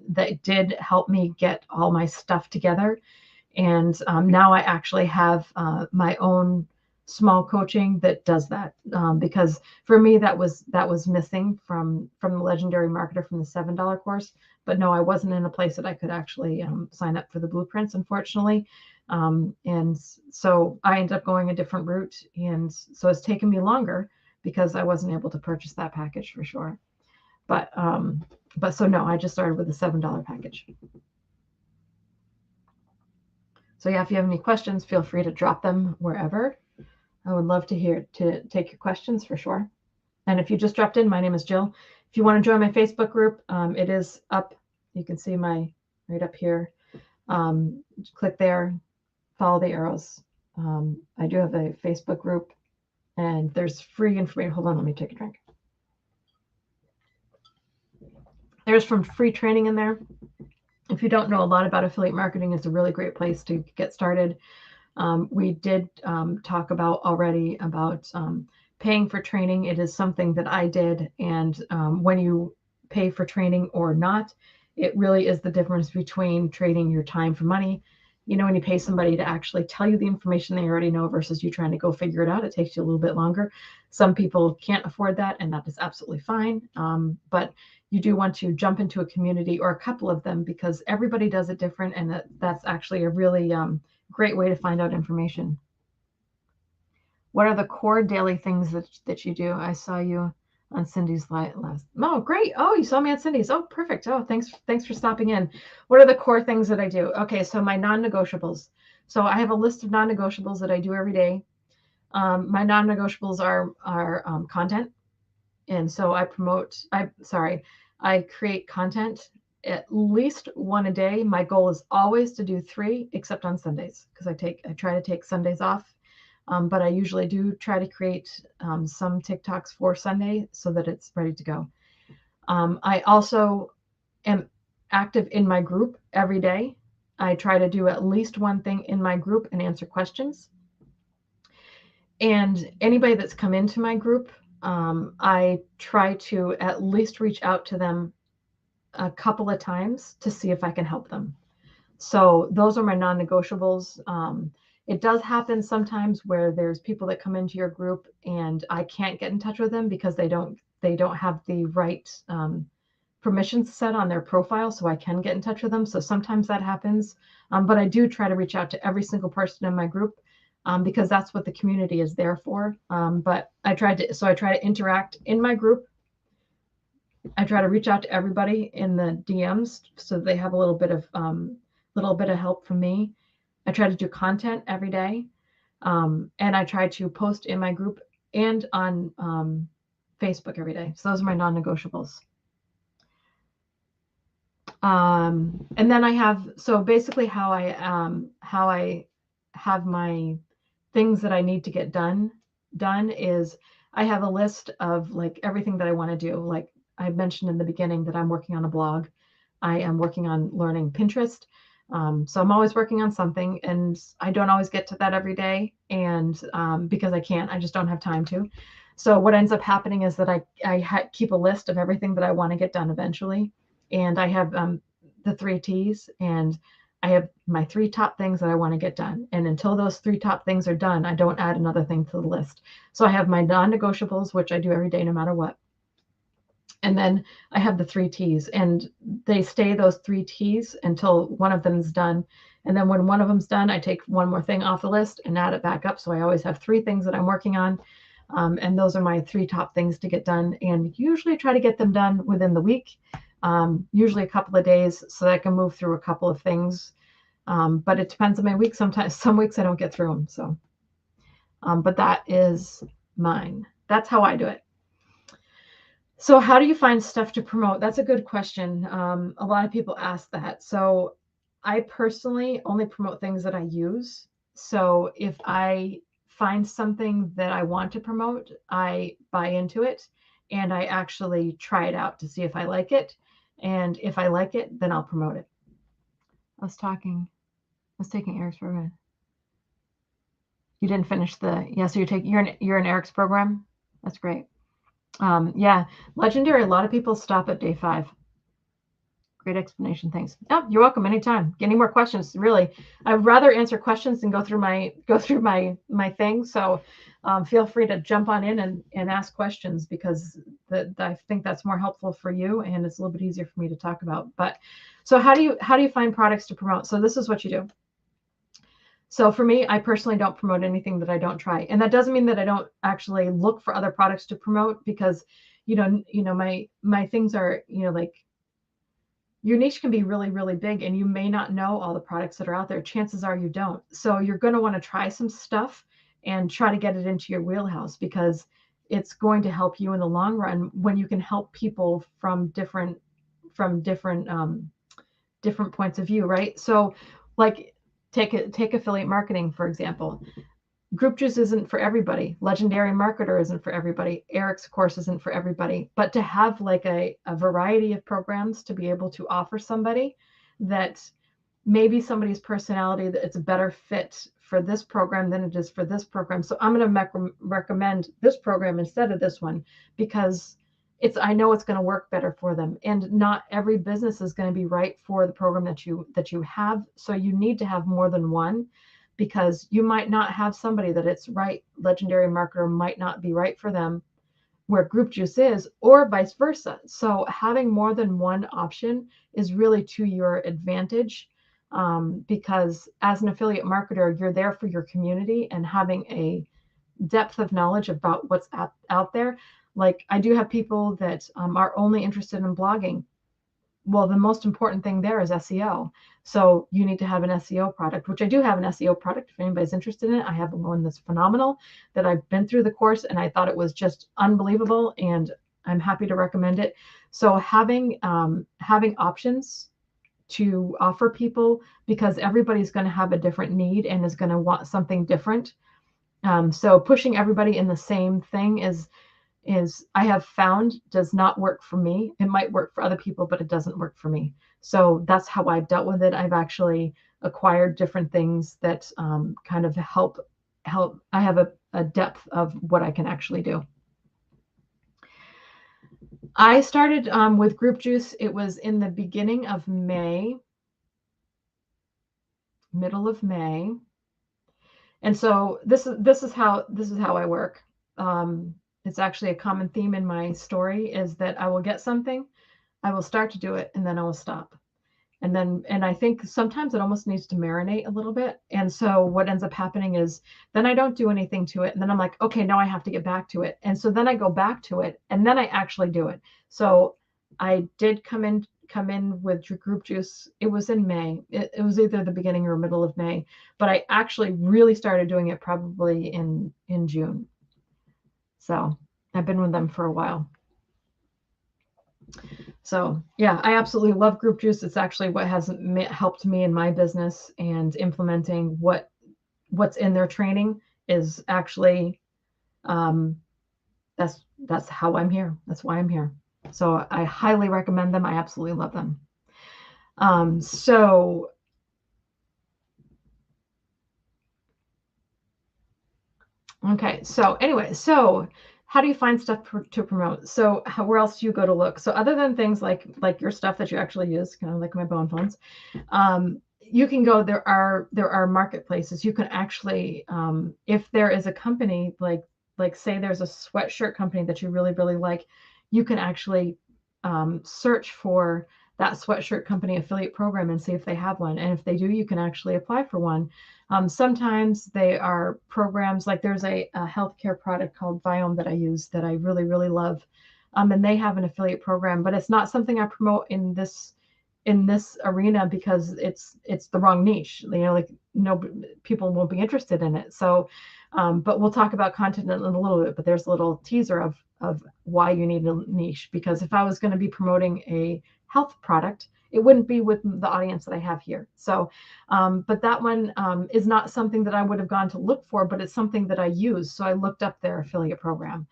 that did help me get all my stuff together. And now I actually have my own small coaching that does that, because for me that was missing from the Legendary Marketer, from the $7 course. But no, I wasn't in a place that I could actually sign up for the blueprints, unfortunately. And so I ended up going a different route, and so it's taken me longer because I wasn't able to purchase that package for sure. But so no, I just started with a $7 package. So yeah, if you have any questions, feel free to drop them wherever. I would love to take your questions for sure. And if you just dropped in, my name is Jill. If you want to join my Facebook group, it is up. You can see my right up here. Click there, follow the arrows. I do have a Facebook group, and there's free information. Hold on, let me take a drink. There's some free training in there. If you don't know a lot about affiliate marketing, it's a really great place to get started. We did talk already about paying for training. It is something that I did, and when you pay for training or not, it really is the difference between trading your time for money. You know, when you pay somebody to actually tell you the information they already know versus you trying to go figure it out, it takes you a little bit longer. Some people can't afford that, and that is absolutely fine. But you do want to jump into a community or a couple of them, because everybody does it different, and that's actually a really great way to find out information. What are the core daily things that you do? I saw you on Cindy's last. Oh, great. Oh, you saw me on Cindy's. Oh, perfect. Oh, thanks for stopping in. What are the core things that I do? Okay, so my non-negotiables. So I have a list of non-negotiables that I do every day. My non-negotiables are content, and so I create content at least one a day. My goal is always to do 3, except on Sundays, because I try to take Sundays off. But I usually do try to create some TikToks for Sunday so that it's ready to go. I also am active in my group every day. I try to do at least one thing in my group and answer questions. And anybody that's come into my group, I try to at least reach out to them a couple of times to see if I can help them. So those are my non-negotiables. It does happen sometimes where there's people that come into your group and I can't get in touch with them because they don't have the right permissions set on their profile, so I can get in touch with them. So sometimes that happens, but I do try to reach out to every single person in my group, because that's what the community is there for. But I try to interact in my group. I try to reach out to everybody in the DMs so they have a little bit of help from me. I try to do content every day, and I try to post in my group and on Facebook every day. So those are my non-negotiables. And then I have, so basically how I have my things that I need to get done is I have a list of like everything that I want to do. Like I mentioned in the beginning that I'm working on a blog. I am working on learning Pinterest. So I'm always working on something, and I don't always get to that every day. And because I can't, I just don't have time to. So what ends up happening is that I keep a list of everything that I want to get done eventually. And I have the 3 T's, and I have my 3 top things that I want to get done. And until those 3 top things are done, I don't add another thing to the list. So I have my non-negotiables, which I do every day no matter what. And then I have the 3 T's, and they stay those 3 T's until one of them is done. And then when one of them's done, I take one more thing off the list and add it back up. So I always have 3 things that I'm working on. And those are my 3 top things to get done. And usually try to get them done within the week, usually a couple of days, so that I can move through a couple of things. But it depends on my week. Sometimes some weeks I don't get through them. So, but that is mine. That's how I do it. So how do you find stuff to promote? That's a good question. A lot of people ask that. So I personally only promote things that I use. So if I find something that I want to promote, I buy into it and I actually try it out to see if I like it. And if I like it, then I'll promote it. I was taking Eric's program. You didn't finish so you're in Eric's program. That's great. Yeah, Legendary, a lot of people stop at day 5. Great explanation. Thanks. Oh, you're welcome. Anytime. Any more questions? Really, I'd rather answer questions than go through my thing. So feel free to jump on in and ask questions, because I think that's more helpful for you, and it's a little bit easier for me to talk about. But so how do you find products to promote? So this is what you do. So for me, I personally don't promote anything that I don't try. And that doesn't mean that I don't actually look for other products to promote, because, my things are, like, your niche can be really, really big, and you may not know all the products that are out there. Chances are you don't. So you're going to want to try some stuff and try to get it into your wheelhouse, because it's going to help you in the long run when you can help people from different points of view, right? So like, take affiliate marketing, for example. Group Juice isn't for everybody. Legendary Marketer isn't for everybody. Eric's course isn't for everybody. But to have like a variety of programs to be able to offer somebody that maybe somebody's personality, that it's a better fit for this program than it is for this program. So I'm going to recommend this program instead of this one, because I know it's going to work better for them. And not every business is going to be right for the program that you have. So you need to have more than one, because you might not have somebody that it's right. Legendary Marketer might not be right for them where Group Juice is, or vice versa. So having more than one option is really to your advantage, because as an affiliate marketer, you're there for your community, and having a depth of knowledge about what's out there. Like, I do have people that are only interested in blogging. Well, the most important thing there is SEO. So you need to have an SEO product, which I do have an SEO product. If anybody's interested in it, I have one that's phenomenal, that I've been through the course and I thought it was just unbelievable, and I'm happy to recommend it. So having options to offer people, because everybody's going to have a different need and is going to want something different. So pushing everybody in the same thing is I have found does not work for me. It might work for other people, but it doesn't work for me. So that's how I've dealt with it. I've actually acquired different things that kind of help. I have a depth of what I can actually do. I started with Group Juice. It was in the beginning of May, middle of May. And so this is how I work. It's actually a common theme in my story, is that I will get something, I will start to do it, and then I will stop. And I think sometimes it almost needs to marinate a little bit. And so what ends up happening is then I don't do anything to it. And then I'm like, okay, now I have to get back to it. And so then I go back to it, and then I actually do it. So I did come in with Group Juice. It was in May. It was either the beginning or middle of May, but I actually really started doing it probably in June. So I've been with them for a while. So yeah, I absolutely love Group Juice. It's actually what has helped me in my business, and implementing what's in their training is actually, that's how I'm here. That's why I'm here. So I highly recommend them. I absolutely love them. Okay. So anyway, how do you find stuff to promote? So where else do you go to look? So other than things like your stuff that you actually use, kind of like my bone phones, you can go. There are marketplaces. You can actually, if there is a company like say there's a sweatshirt company that you really, really like, you can actually search for that sweatshirt company affiliate program and see if they have one. And if they do, you can actually apply for one. Sometimes they are programs like there's a healthcare product called Viome that I use that I really, really love. And they have an affiliate program, but it's not something I promote in this arena because it's the wrong niche. Like no people won't be interested in it. So, but we'll talk about content in a little bit. But there's a little teaser of why you need a niche, because if I was going to be promoting a health product, it wouldn't be with the audience that I have here. So, but that one is not something that I would have gone to look for, but it's something that I use. So I looked up their affiliate program.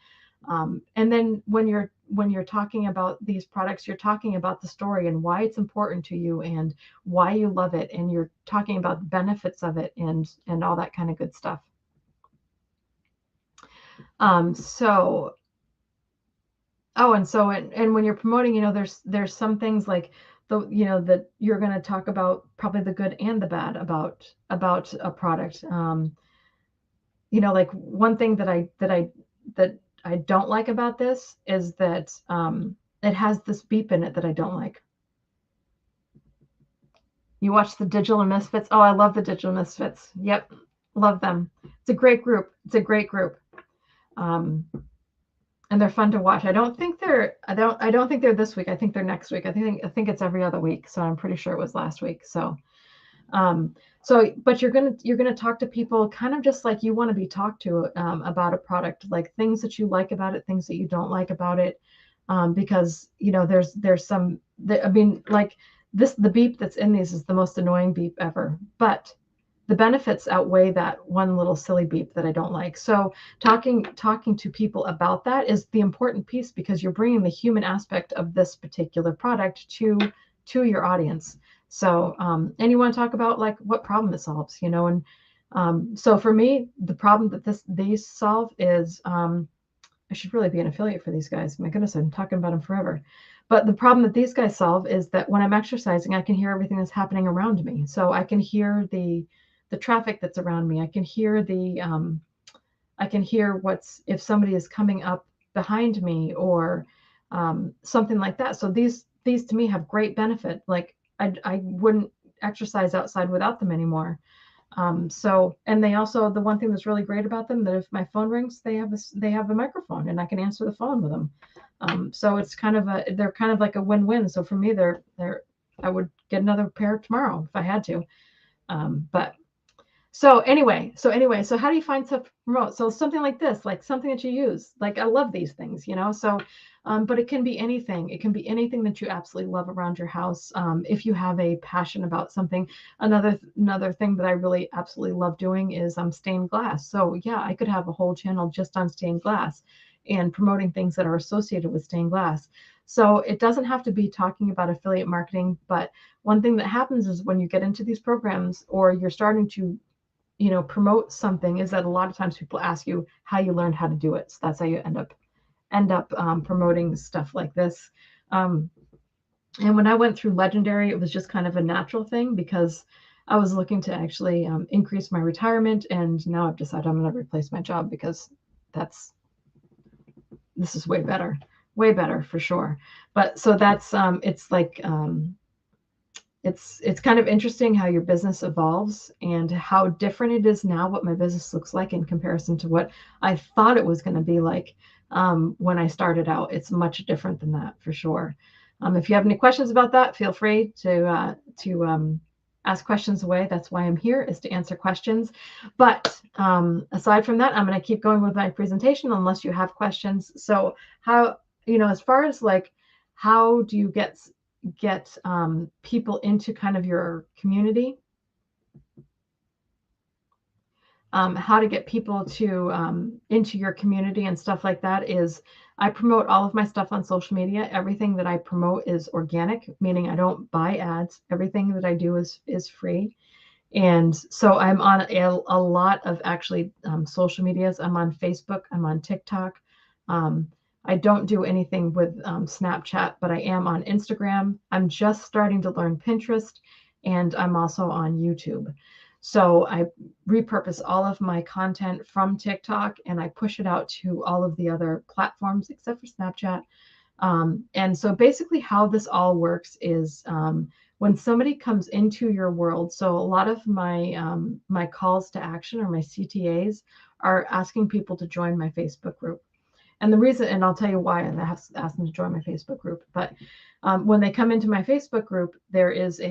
And then when you're talking about these products, you're talking about the story and why it's important to you and why you love it, and you're talking about the benefits of it and all that kind of good stuff. So and when you're promoting, there's some things like that you're going to talk about, probably the good and the bad about a product. Like one thing that I don't like about this is that it has this beep in it that I don't like. You watch the Digital Misfits? Oh, I love the Digital Misfits. Yep, love them. It's a great group. And they're fun to watch. I don't think they're this week. I think they're next week. I think it's every other week. So I'm pretty sure it was last week. So but you're gonna talk to people kind of just like you want to be talked to about a product, like things that you like about it, things that you don't like about it, because there's some. Like the beep that's in these is the most annoying beep ever, but the benefits outweigh that one little silly beep that I don't like. So talking to people about that is the important piece, because you're bringing the human aspect of this particular product to your audience. So, and you want to talk about like what problem it solves, and so for me, the problem that these solve is, I should really be an affiliate for these guys. My goodness, I'm talking about them forever. But the problem that these guys solve is that when I'm exercising, I can hear everything that's happening around me. So I can hear the traffic that's around me. I can hear if somebody is coming up behind me or something like that. So these to me have great benefit. Like I wouldn't exercise outside without them anymore. And they also, the one thing that's really great about them, that if my phone rings, they have a microphone and I can answer the phone with them. So it's they're kind of like a win-win. So for me, I would get another pair tomorrow if I had to. But so anyway, so how do you find stuff to promote? So something like this, like something that you use, like I love these things, so, but it can be anything. It can be anything that you absolutely love around your house. If you have a passion about something, another thing that I really absolutely love doing is stained glass. So yeah, I could have a whole channel just on stained glass and promoting things that are associated with stained glass. So it doesn't have to be talking about affiliate marketing, but one thing that happens is when you get into these programs or you're starting to promote something, is that a lot of times people ask you how you learned how to do it. So that's how you end up promoting stuff like this. And when I went through Legendary, it was just kind of a natural thing because I was looking to actually increase my retirement, and now I've decided I'm going to replace my job because this is way better for sure. But so that's it's like it's kind of interesting how your business evolves and how different it is now, what my business looks like in comparison to what I thought it was going to be like when I started out. It's much different than that for sure. If you have any questions about that, feel free to ask questions away. That's why I'm here, is to answer questions. But aside from that, I'm going to keep going with my presentation unless you have questions. So how, as far as like, how do you get people into kind of your community, how to get people to into your community and stuff like that, is I promote all of my stuff on social media. Everything that I promote is organic, meaning I don't buy ads. Everything that I do is free. And so I'm on a lot of actually social medias. I'm on Facebook, I'm on TikTok. I don't do anything with Snapchat, but I am on Instagram. I'm just starting to learn Pinterest, and I'm also on YouTube. So I repurpose all of my content from TikTok and I push it out to all of the other platforms except for Snapchat. And so basically how this all works is when somebody comes into your world, so a lot of my calls to action or my CTAs are asking people to join my Facebook group. And the reason, and I'll tell you why I have asked them to join my Facebook group, but when they come into my Facebook group, there is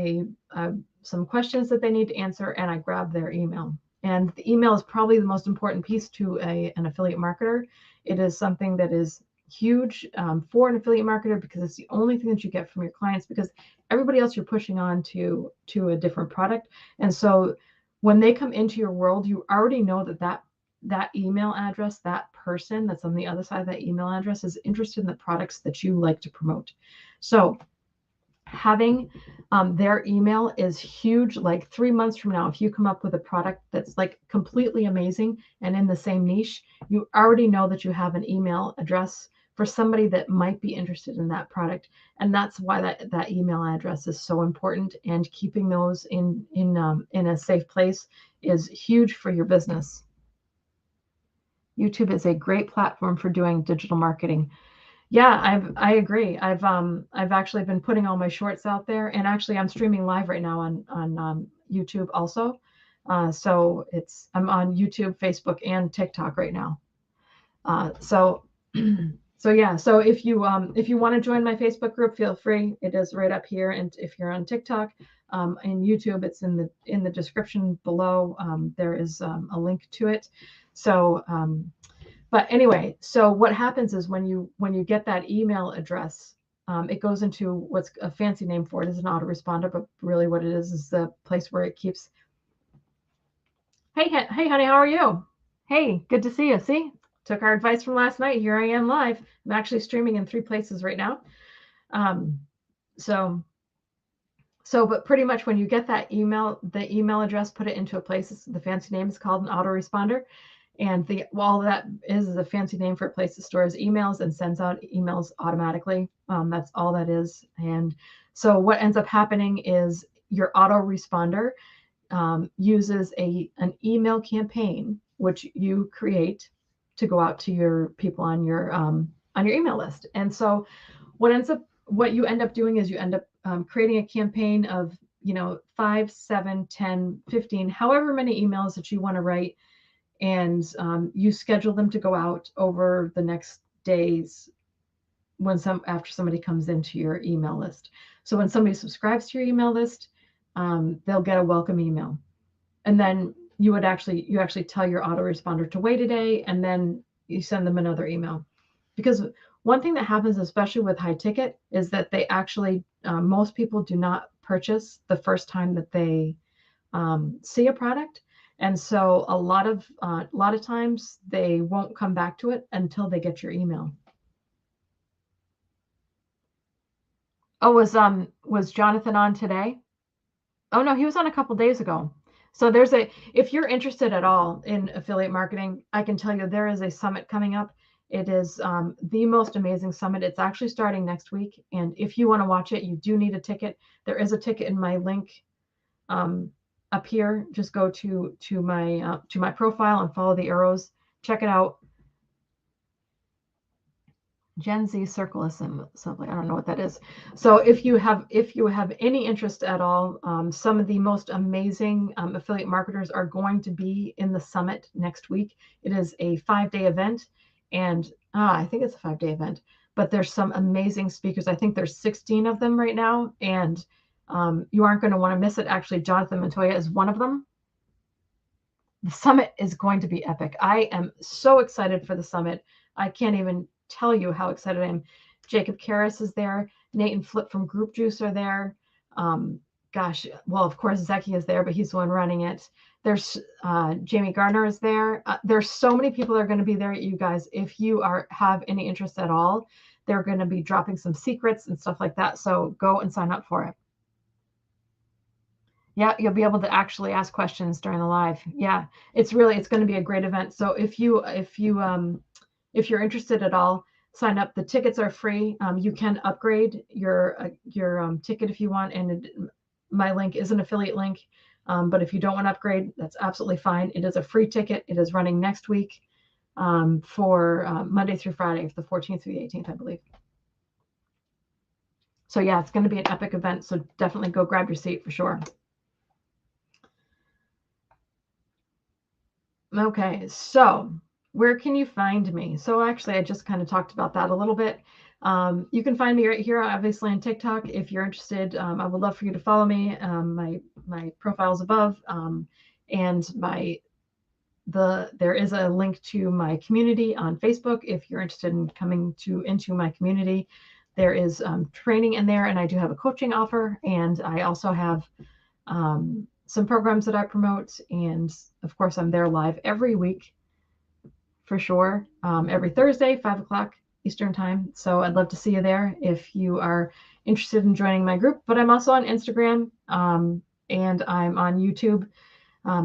some questions that they need to answer, and I grab their email. And the email is probably the most important piece to an affiliate marketer. It is something that is huge for an affiliate marketer because it's the only thing that you get from your clients, because everybody else you're pushing on to a different product. And so when they come into your world, you already know that email address, that person that's on the other side of that email address is interested in the products that you like to promote. So having their email is huge. Like 3 months from now, if you come up with a product that's like completely amazing and in the same niche, you already know that you have an email address for somebody that might be interested in that product. And that's why that email address is so important. And keeping those in a safe place is huge for your business. YouTube is a great platform for doing digital marketing. Yeah, I agree. I've actually been putting all my shorts out there, and actually I'm streaming live right now on YouTube also. So I'm on YouTube, Facebook, and TikTok right now. So so yeah. So if you want to join my Facebook group, feel free. It is right up here, and if you're on TikTok and YouTube, it's in the description below. There is a link to it. So but anyway, so what happens is when you get that email address, it goes into what's a fancy name for it is an autoresponder, but really what it is the place where it keeps. Hey, honey, how are you? Hey, good to see you. See, took our advice from last night. Here I am live. I'm actually streaming in 3 places right now. So, but pretty much when you get that email, the email address, put it into a place. The fancy name is called an autoresponder. And all that is a fancy name for a place that stores emails and sends out emails automatically. That's all that is. And so what ends up happening is your autoresponder uses an email campaign, which you create to go out to your people on your email list. And so what you end up doing is you end up creating a campaign of 5, 7, 10, 15, however many emails that you want to write, and you schedule them to go out over the next days after somebody comes into your email list. So when somebody subscribes to your email list, they'll get a welcome email, and then you actually tell your autoresponder to wait a day, and then you send them another email. Because one thing that happens, especially with high ticket, is that they actually most people do not purchase the first time that they see a product. And so a lot of times they won't come back to it until they get your email. Oh, was Jonathan on today? Oh no, he was on a couple days ago. So if you're interested at all in affiliate marketing, I can tell you there is a summit coming up. It is the most amazing summit. It's actually starting next week. And if you want to watch it, you do need a ticket. There is a ticket in my link up here. Just go to my profile and follow the arrows. Check it out. Gen Z Circle Assembly. I don't know what that is. So if you have any interest at all, some of the most amazing affiliate marketers are going to be in the summit next week. It is a 5-day event, and I think it's a 5-day event. But there's some amazing speakers. I think there's 16 of them right now, and you aren't going to want to miss it. Actually, Jonathan Montoya is one of them. The summit is going to be epic. I am so excited for the summit. I can't even tell you how excited I am. Jacob Karras is there. Nate and Flip from Group Juice are there. Well, of course, Zeki is there, but he's the one running it. There's Jamie Gardner is there. There's so many people that are going to be there, you guys. If you have any interest at all, they're going to be dropping some secrets and stuff like that. So go and sign up for it. Yeah, you'll be able to actually ask questions during the live. Yeah, it's going to be a great event. So if you're interested at all, sign up. The tickets are free. You can upgrade your ticket if you want, and my link is an affiliate link. But if you don't want to upgrade, that's absolutely fine. It is a free ticket. It is running next week for Monday through Friday, the 14th through the 18th, I believe. So yeah, it's going to be an epic event. So definitely go grab your seat for sure. Okay, so where can you find me? So actually, I just kind of talked about that a little bit. You can find me right here, obviously on TikTok. If you're interested, I would love for you to follow me. My profile's above, and there is a link to my community on Facebook. If you're interested in coming into my community, there is training in there, and I do have a coaching offer, and I also have some programs that I promote. And of course, I'm there live every week for sure, every Thursday, 5 o'clock Eastern time. So I'd love to see you there if you are interested in joining my group. But I'm also on Instagram, and I'm on YouTube.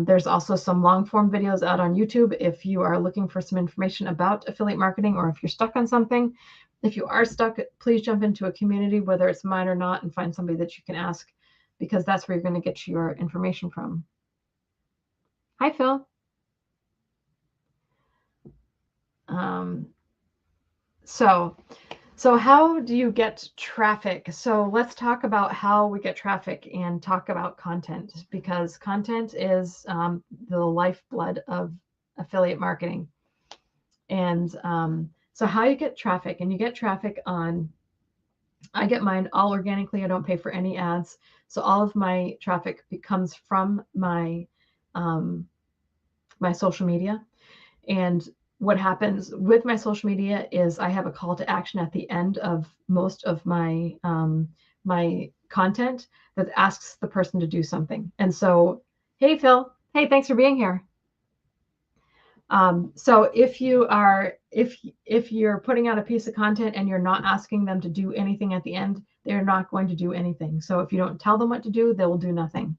There's also some long form videos out on YouTube if you are looking for some information about affiliate marketing, or if you're stuck on something. If you are stuck, please jump into a community, whether it's mine or not, and find somebody that you can ask, because that's where you're going to get your information from. Hi, Phil. Um, so, so how do you get traffic? So let's talk about how we get traffic and talk about content, because content is the lifeblood of affiliate marketing. And so how you get traffic, and you get traffic on, I get mine all organically. I don't pay for any ads. So all of my traffic comes from um, my social media. And what happens with my social media is I have a call to action at the end of most of my content that asks the person to do something. And so, hey Phil, hey, thanks for being here. So if you're putting out a piece of content and you're not asking them to do anything at the end, they're not going to do anything. So if you don't tell them what to do, they will do nothing.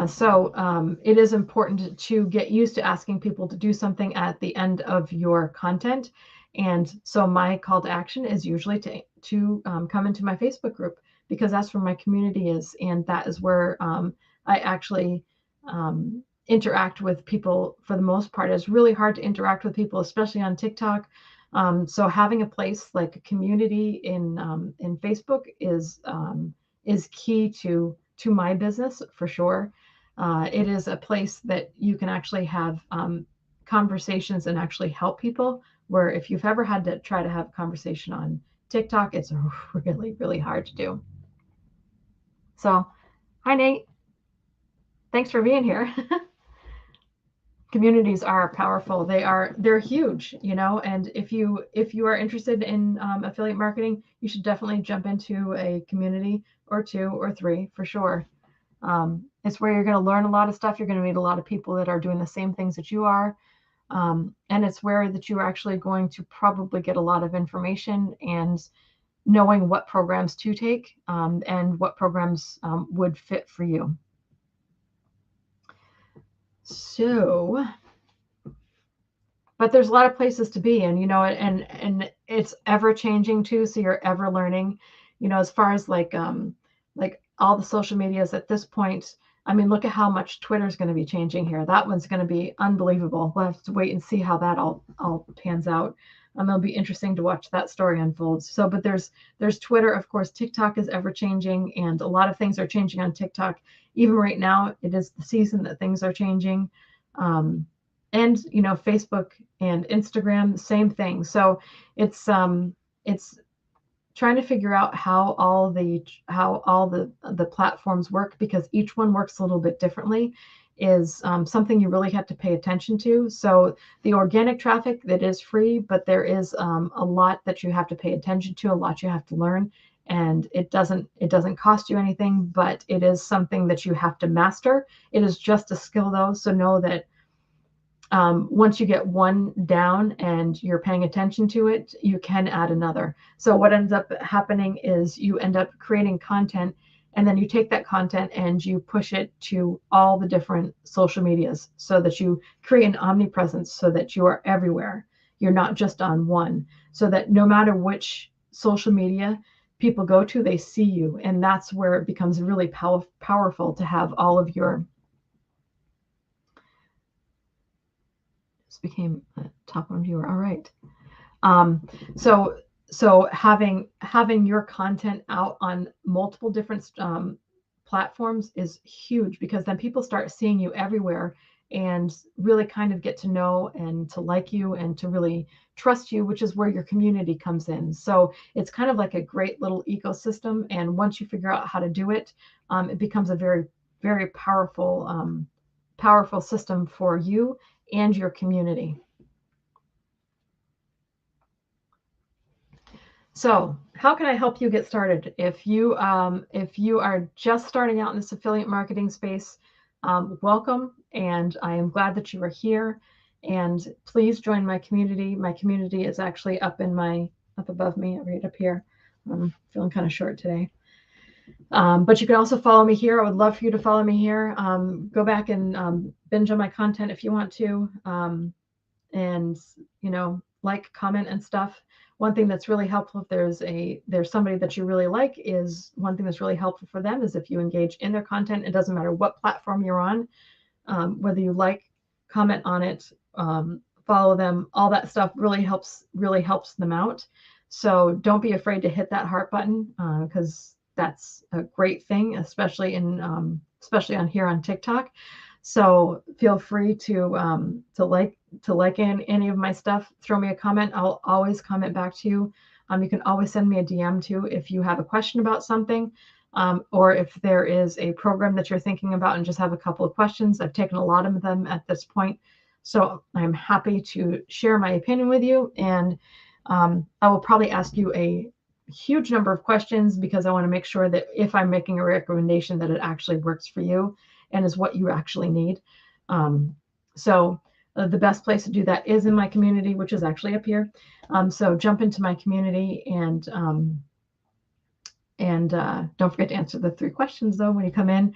So it is important to get used to asking people to do something at the end of your content. And so my call to action is usually to come into my Facebook group, because that's where my community is, and that is where I actually interact with people for the most part. It's really hard to interact with people, especially on TikTok. So having a place like a community in Facebook is key to my business for sure. It is a place that you can actually have conversations and actually help people. Where if you've ever had to try to have a conversation on TikTok, it's really, really hard to do. So, hi, Nate. Thanks for being here. Communities are powerful. They're huge, and if you are interested in affiliate marketing, you should definitely jump into a community or two or three for sure. It's where you're going to learn a lot of stuff. You're going to meet a lot of people that are doing the same things that you are. And it's where that you're actually going to probably get a lot of information and knowing what programs to take, and what programs would fit for you. So, but there's a lot of places to be, and it's ever changing too. So you're ever learning, as far as like all the social medias at this point. I mean, look at how much Twitter is going to be changing here. That one's going to be unbelievable. We'll have to wait and see how that all pans out. It'll be interesting to watch that story unfold. So, but there's Twitter, of course. TikTok is ever changing, and a lot of things are changing on TikTok. Even right now, it is the season that things are changing. And Facebook and Instagram, same thing. So it's trying to figure out how all the platforms work, because each one works a little bit differently, is something you really have to pay attention to. So the organic traffic, that is free, but there is a lot that you have to pay attention to, a lot you have to learn, and it doesn't cost you anything, but it is something that you have to master. It is just a skill though, so know that once you get one down and you're paying attention to it, you can add another. So what ends up happening is you end up creating content, and then you take that content and you push it to all the different social medias, so that you create an omnipresence, so that you are everywhere. You're not just on one, so that no matter which social media people go to, they see you. And that's where it becomes really powerful to have all of your became a top one viewer. All right. So so having your content out on multiple different platforms is huge, because then people start seeing you everywhere and really kind of get to know and to like you and to really trust you, which is where your community comes in. So it's kind of like a great little ecosystem. And once you figure out how to do it, it becomes a very, very powerful system for you and your community. So, how can I help you get started? If you are just starting out in this affiliate marketing space, welcome, and I am glad that you are here. And please join my community. My community is actually up above me, right up here. I'm feeling kind of short today. But you can also follow me here. I would love for you to follow me here. Go back and binge on my content if you want to. And like, comment, and stuff. One thing that's really helpful, if there's somebody that you really like, is one thing that's really helpful for them is if you engage in their content. It doesn't matter what platform you're on, whether you like, comment on it, follow them, all that stuff really helps them out. So don't be afraid to hit that heart button, because that's a great thing, especially on here on TikTok. So feel free to like any of my stuff. Throw me a comment. I'll always comment back to you. You can always send me a DM too if you have a question about something, or if there is a program that you're thinking about and just have a couple of questions. I've taken a lot of them at this point, so I'm happy to share my opinion with you. And I will probably ask you a huge number of questions, because I want to make sure that if I'm making a recommendation, that it actually works for you and is what you actually need. So the best place to do that is in my community, which is actually up here. So jump into my community, and don't forget to answer the 3 questions though when you come in.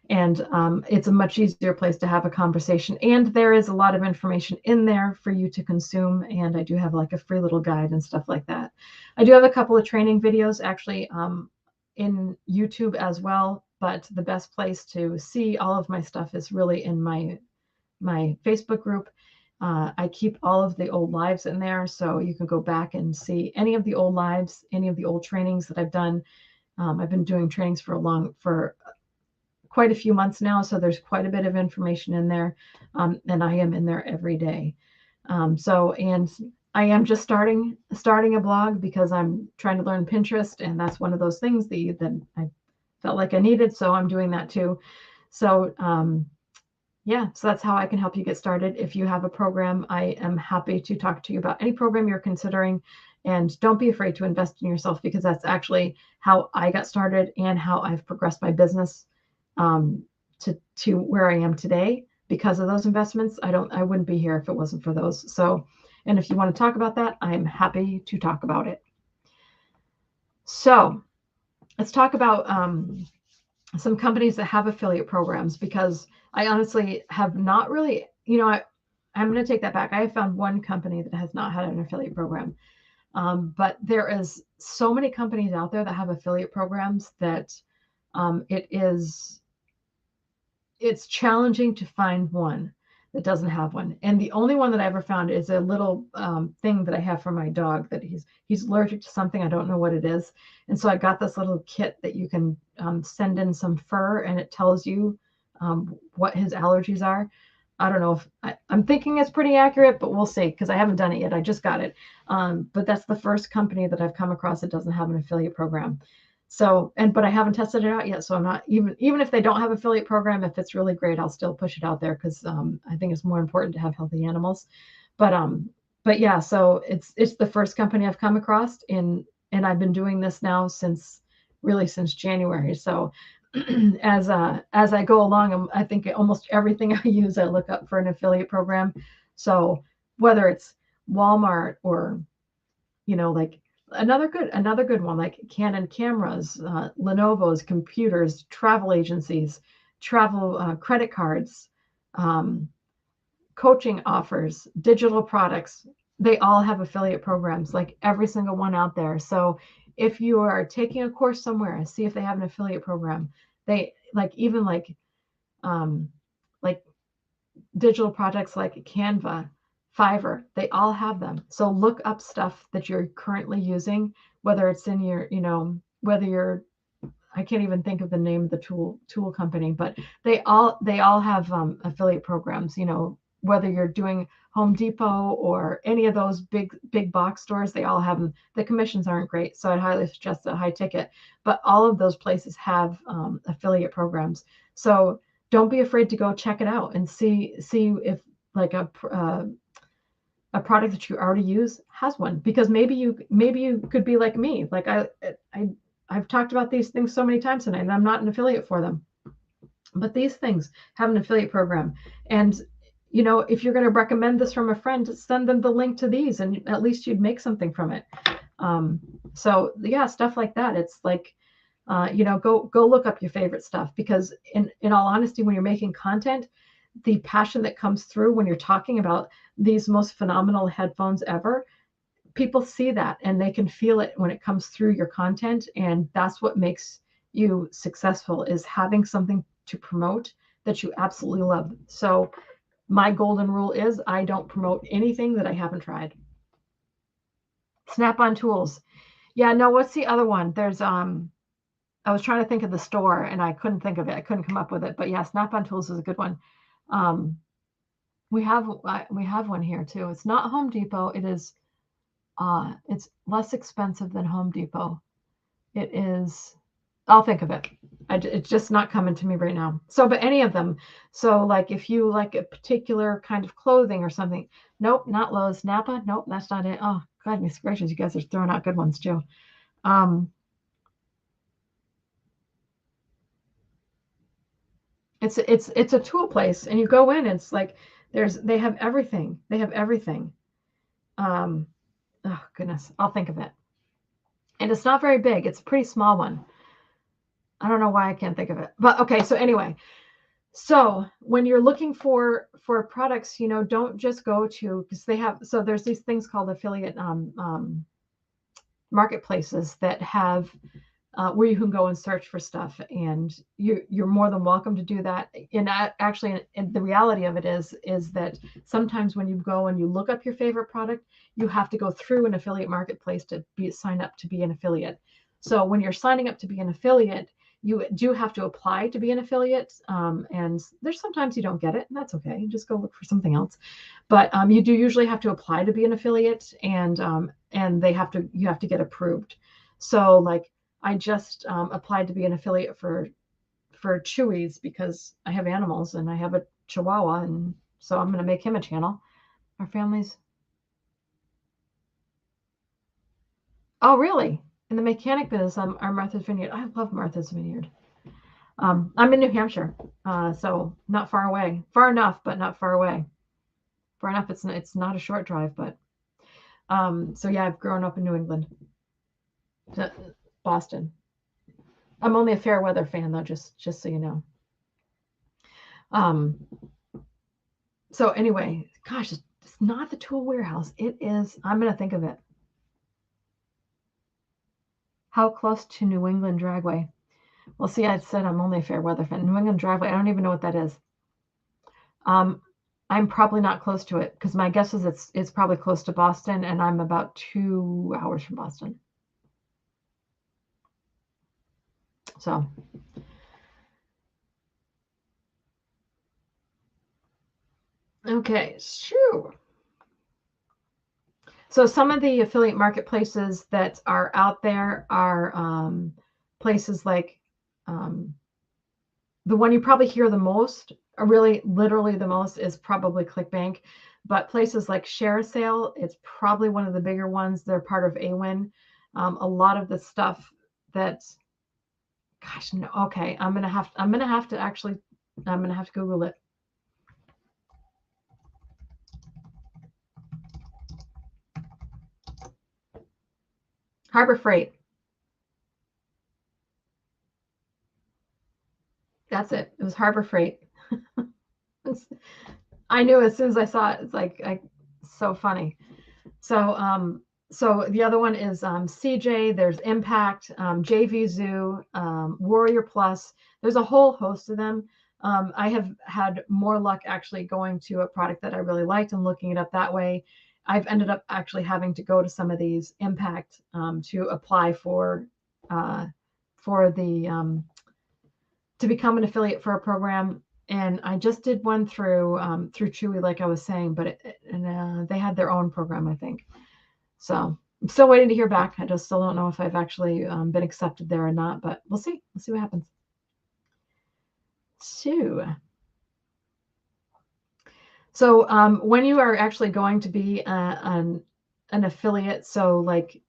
And it's a much easier place to have a conversation. And there is a lot of information in there for you to consume. And I do have like a free little guide and stuff like that. I do have a couple of training videos actually in YouTube as well. But the best place to see all of my stuff is really in my Facebook group. I keep all of the old lives in there, so you can go back and see any of the old lives, any of the old trainings that I've done. I've been doing trainings for quite a few months now, so there's quite a bit of information in there, and I am in there every day. And I am just starting a blog, because I'm trying to learn Pinterest, and that's one of those things that I felt like I needed, so I'm doing that too. So so that's how I can help you get started. If you have a program, I am happy to talk to you about any program you're considering. And don't be afraid to invest in yourself, because that's actually how I got started and how I've progressed my business to where I am today. Because of those investments, I wouldn't be here if it wasn't for those. So, and if you want to talk about that, I'm happy to talk about it. So let's talk about some companies that have affiliate programs, because I honestly have not really, I'm going to take that back. I have found one company that has not had an affiliate program. But there is so many companies out there that have affiliate programs that it's challenging to find one that doesn't have one. And the only one that I ever found is a little thing that I have for my dog, that he's allergic to something. I don't know what it is. And so I got this little kit that you can send in some fur, and it tells you what his allergies are. I don't know if I'm thinking it's pretty accurate, but we'll see, because I haven't done it yet. I just got it. But that's the first company that I've come across that doesn't have an affiliate program. So, but I haven't tested it out yet. So I'm not, even if they don't have affiliate program, if it's really great, I'll still push it out there, because I think it's more important to have healthy animals. But yeah, so it's the first company I've come across and I've been doing this now since January. So as I go along, I think almost everything I use, I look up for an affiliate program. So whether it's Walmart or, like another good one, like Canon cameras, Lenovo's computers, travel agencies, travel credit cards, coaching offers, digital products, they all have affiliate programs, like every single one out there. So if you are taking a course somewhere, see if they have an affiliate program. They even like digital projects like Canva, Fiverr, they all have them. So look up stuff that you're currently using, whether it's in your, whether you're, I can't even think of the name of the tool company, but they all have affiliate programs. Whether you're doing Home Depot or any of those big box stores, they all have them. The commissions aren't great, so I'd highly suggest a high ticket. But all of those places have affiliate programs. So don't be afraid to go check it out and see if like a product that you already use has one, because maybe you could be like me. Like I've talked about these things so many times tonight, and I'm not an affiliate for them, but these things have an affiliate program. And if you're going to recommend this from a friend, send them the link to these, and at least you'd make something from it. So yeah, stuff like that. It's like, go look up your favorite stuff, because in all honesty, when you're making content, the passion that comes through when you're talking about these most phenomenal headphones ever, people see that and they can feel it when it comes through your content. And that's what makes you successful, is having something to promote that you absolutely love. So my golden rule is I don't promote anything that I haven't tried. Snap-on tools. Yeah, no, what's the other one? There's I was trying to think of the store and I couldn't think of it. I couldn't come up with it. But yeah, Snap-on tools is a good one. Um, we have one here too. It's not Home Depot. It's less expensive than Home Depot. It is, I'll think of it. It's just not coming to me right now. So, but any of them. So like if you like a particular kind of clothing or something, nope, not Lowe's. Napa, nope, that's not it. Oh, goodness gracious, you guys are throwing out good ones too. It's a tool place, and you go in, and it's like they have everything. They have everything. Oh goodness, I'll think of it. And it's not very big. It's a pretty small one. I don't know why I can't think of it. But okay, so anyway, so when you're looking for products, don't just go to, because there's these things called affiliate marketplaces that have where you can go and search for stuff, and you're more than welcome to do that. And actually, and the reality of it is that sometimes when you go and you look up your favorite product, you have to go through an affiliate marketplace to sign up to be an affiliate. So when you're signing up to be an affiliate, you do have to apply to be an affiliate, and there's sometimes you don't get it, and that's okay. You just go look for something else. But you do usually have to apply to be an affiliate, and you have to get approved. So like I just applied to be an affiliate for Chewy's, because I have animals and I have a Chihuahua, and so I'm going to make him a channel. Our families. Oh, really? In the mechanic business, our Martha's Vineyard. I love Martha's Vineyard. I'm in New Hampshire, so not far away. Far enough, but not far away. Far enough, it's not a short drive, but so yeah, I've grown up in New England, Boston. I'm only a fair weather fan, though, just so you know. So anyway, gosh, it's not the Tool Warehouse. It is. I'm gonna think of it. How close to New England Dragway? Well, see, I said I'm only a fair weather fan. New England Dragway. I don't even know what that is. I'm probably not close to it, because my guess is it's probably close to Boston, and I'm about 2 hours from Boston. So. Okay, sure. So some of the affiliate marketplaces that are out there are places like the one you probably hear the most, really literally the most, is probably ClickBank. But places like ShareASale, it's probably one of the bigger ones. They're part of AWIN. A lot of the stuff that's, gosh, no, okay, I'm gonna have to Google it. Harbor Freight. That's it. It was Harbor Freight. I knew as soon as I saw it. It's like so funny. So so the other one is CJ. There's Impact, JV Zoo, Warrior Plus. There's a whole host of them. I have had more luck actually going to a product that I really liked and looking it up that way. I've ended up actually having to go to some of these Impact to apply uh, for the to become an affiliate for a program. And I just did one through Chewy, like I was saying, but they had their own program, I think. So I'm still waiting to hear back. I just still don't know if I've actually been accepted there or not, but we'll see. We'll see what happens. So when you are actually going to be an affiliate, so like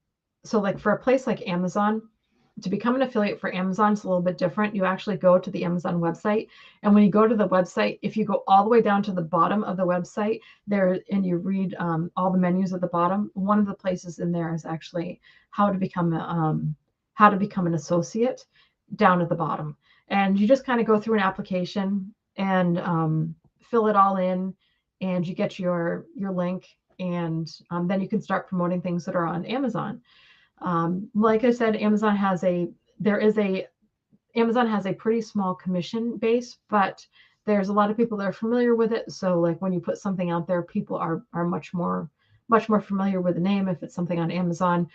for a place like Amazon, to become an affiliate for Amazon is a little bit different. You actually go to the Amazon website, and when you go to the website, if you go all the way down to the bottom of the website there and you read all the menus at the bottom, one of the places in there is actually how to become an associate down at the bottom. And you just kind of go through an application and fill it all in, and you get your link, and then you can start promoting things that are on Amazon. Like I said, Amazon has a pretty small commission base, but there's a lot of people that are familiar with it. So like when you put something out there, people are much more familiar with the name if it's something on Amazon.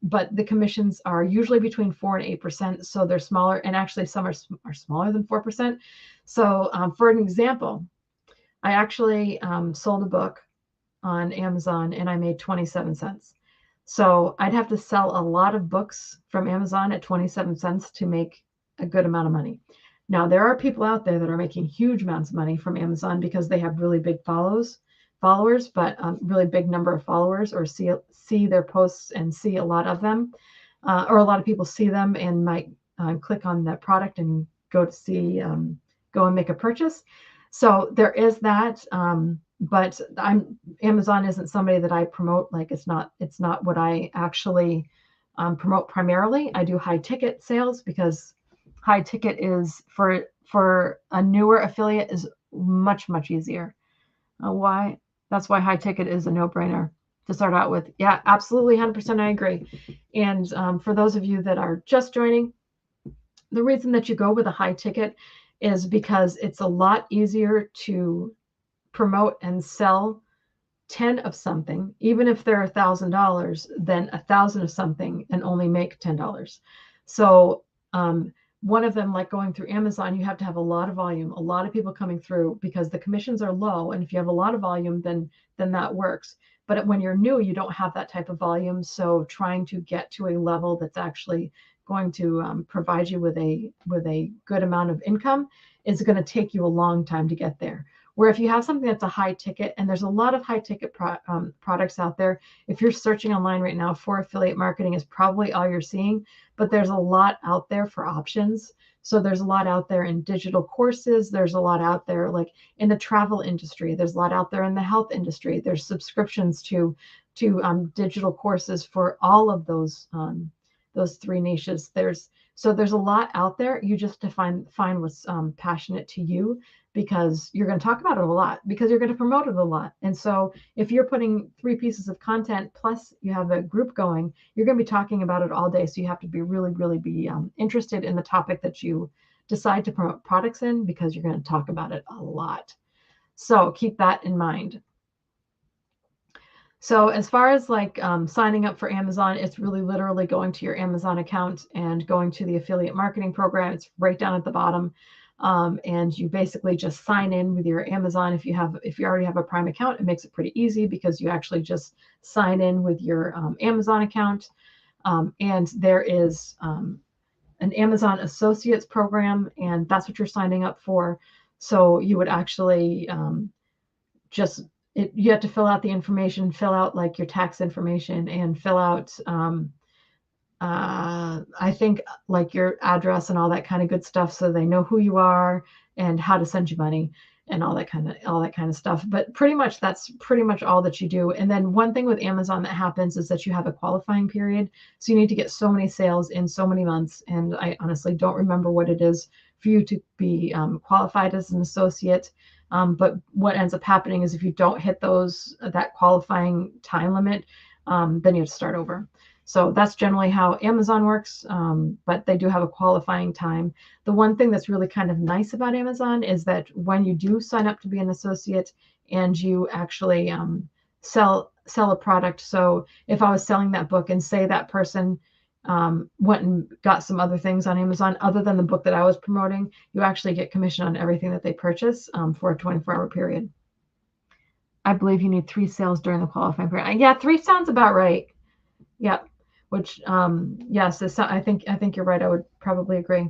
But the commissions are usually between 4 and 8%, so they're smaller, and actually some are smaller than 4%. So for an example, I actually sold a book on Amazon and I made 27 cents. So I'd have to sell a lot of books from Amazon at 27 cents to make a good amount of money. Now, there are people out there that are making huge amounts of money from Amazon because they have really big followers, but really big number of followers, or see their posts and see a lot of them, or a lot of people see them and might click on that product and go and make a purchase. So there is that. But Amazon isn't somebody that I promote. Like it's not what I actually promote primarily. I do high ticket sales because high ticket is for a newer affiliate is much easier. Why? That's why high ticket is a no-brainer to start out with. Yeah, absolutely, 100%. I agree. And for those of you that are just joining, the reason that you go with a high ticket is because it's a lot easier to promote and sell 10 of something, even if they're $1,000, than 1,000 of something and only make $10. So one of them, like going through Amazon, you have to have a lot of volume, a lot of people coming through, because the commissions are low. And if you have a lot of volume, then that works. But when you're new, you don't have that type of volume. So trying to get to a level that's actually going to provide you with a good amount of income is going to take you a long time to get there. Where if you have something that's a high ticket, and there's a lot of high ticket products out there. If you're searching online right now for affiliate marketing, is probably all you're seeing, but there's a lot out there for options. So there's a lot out there in digital courses. There's a lot out there like in the travel industry. There's a lot out there in the health industry. There's subscriptions to digital courses for all of those three niches. There's a lot out there. You just have to find what's passionate to you, because you're going to talk about it a lot, because you're going to promote it a lot. And so if you're putting 3 pieces of content plus you have a group going, you're going to be talking about it all day. So you have to be really be interested in the topic that you decide to promote products in, because you're going to talk about it a lot. So keep that in mind. So as far as like signing up for Amazon, it's really literally going to your Amazon account and going to the affiliate marketing program. It's right down at the bottom. And you basically just sign in with your Amazon. If you already have a Prime account, it makes it pretty easy, because you actually just sign in with your Amazon account. And there is an Amazon Associates program, and that's what you're signing up for. So you would actually you have to fill out the information, fill out like your tax information, and fill out I think like your address and all that kind of good stuff, so they know who you are and how to send you money and all that kind of stuff. But pretty much that's pretty much all that you do. And then one thing with Amazon that happens is that you have a qualifying period. So you need to get so many sales in so many months. And I honestly don't remember what it is for you to be qualified as an associate. But what ends up happening is if you don't hit that qualifying time limit, then you have to start over. So that's generally how Amazon works, but they do have a qualifying time. The one thing that's really kind of nice about Amazon is that when you do sign up to be an associate and you actually sell a product. So if I was selling that book and say that person went and got some other things on Amazon other than the book that I was promoting, you actually get commission on everything that they purchase for a 24-hour period. I believe you need 3 sales during the qualifying period. Yeah, 3 sounds about right. Yep. Which, yes, I think you're right. I would probably agree.